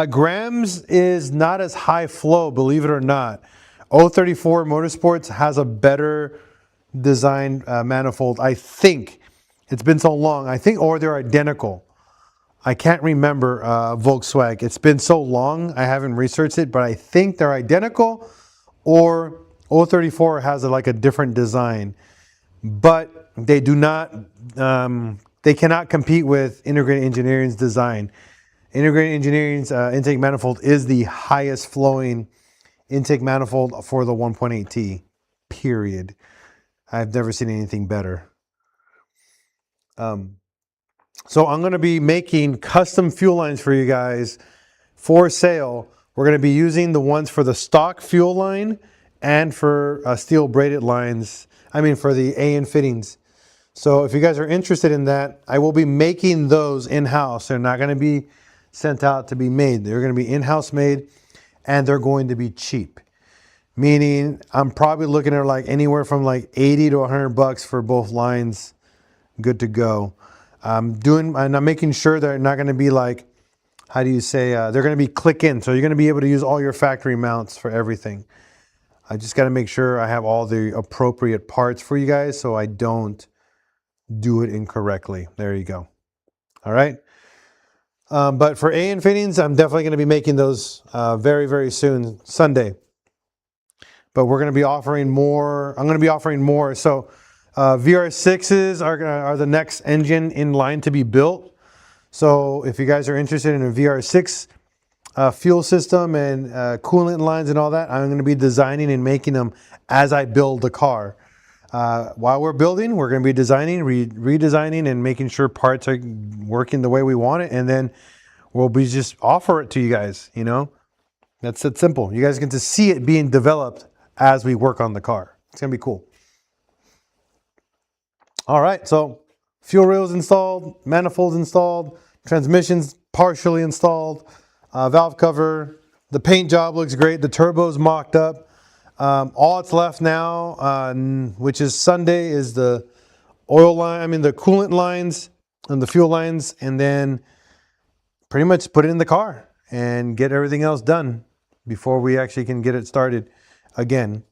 grams is not as high flow, believe it or not. 034 Motorsports has a better designed manifold, I think. It's been so long, I think, or they're identical. I can't remember Volkswagen. It's been so long, I haven't researched it, but I think they're identical, or 034 has like a different design. But they do not, they cannot compete with Integrated Engineering's design. Integrated Engineering's intake manifold is the highest flowing intake manifold for the 1.8T, period. I've never seen anything better. So I'm going to be making custom fuel lines for you guys for sale. We're going to be using the ones for the stock fuel line and for steel braided lines. I mean, for the AN fittings. So if you guys are interested in that, I will be making those in-house. They're not going to be sent out to be made. They're going to be in-house made, and they're going to be cheap. Meaning I'm probably looking at like anywhere from like 80 to 100 bucks for both lines. Good to go. And I'm making sure they're not going to be like, how do you say, they're going to be click in. So you're going to be able to use all your factory mounts for everything. I just got to make sure I have all the appropriate parts for you guys so I don't do it incorrectly. There you go. All right. But for AN fittings, I'm definitely going to be making those very, very soon, Sunday. But we're going to be offering more. I'm going to be offering more. So VR6s are the next engine in line to be built. So if you guys are interested in a VR6 fuel system and coolant lines and all that, I'm going to be designing and making them as I build the car. While we're building, we're going to be designing, redesigning, and making sure parts are working the way we want it. And then we'll be just offer it to you guys, you know. That's it simple. You guys get to see it being developed as we work on the car. It's going to be cool. All right, so fuel rails installed, manifolds installed, transmissions partially installed, valve cover. The paint job looks great. The turbo's mocked up. All that's left now, which is Sunday, is the oil line, I mean the coolant lines and the fuel lines, and then pretty much put it in the car and get everything else done before we actually can get it started again.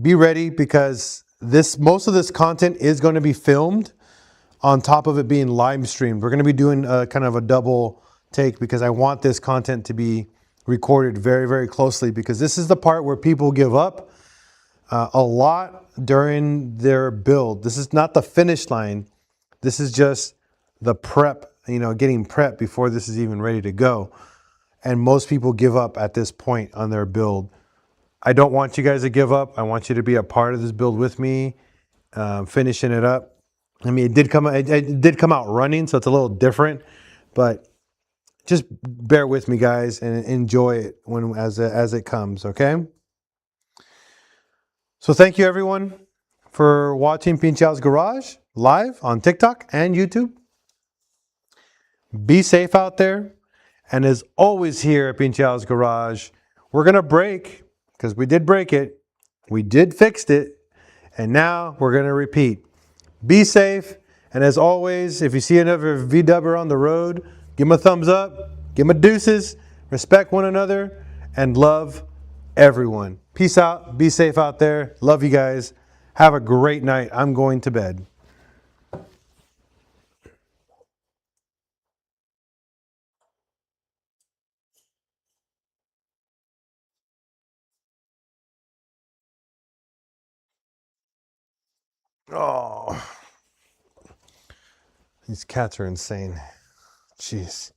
Be ready because most of this content is going to be filmed on top of it being live streamed. We're going to be doing kind of a double take because I want this content to be recorded very, very closely because this is the part where people give up a lot during their build. This is not the finish line. This is just the prep, you know, getting prepped before this is even ready to go. And most people give up at this point on their build. I don't want you guys to give up. I want you to be a part of this build with me, finishing it up. I mean, it did come out running, so it's a little different, but just bear with me, guys, and enjoy it as it comes, okay? So thank you, everyone, for watching PincheAl's Garage live on TikTok and YouTube. Be safe out there. And as always here at PincheAl's Garage, we're going to break, because we did break it. We did fix it. And now we're going to repeat. Be safe. And as always, if you see another VW on the road, give them a thumbs up, give them a deuces, respect one another, and love everyone. Peace out. Be safe out there. Love you guys. Have a great night. I'm going to bed. Oh, these cats are insane. Jeez.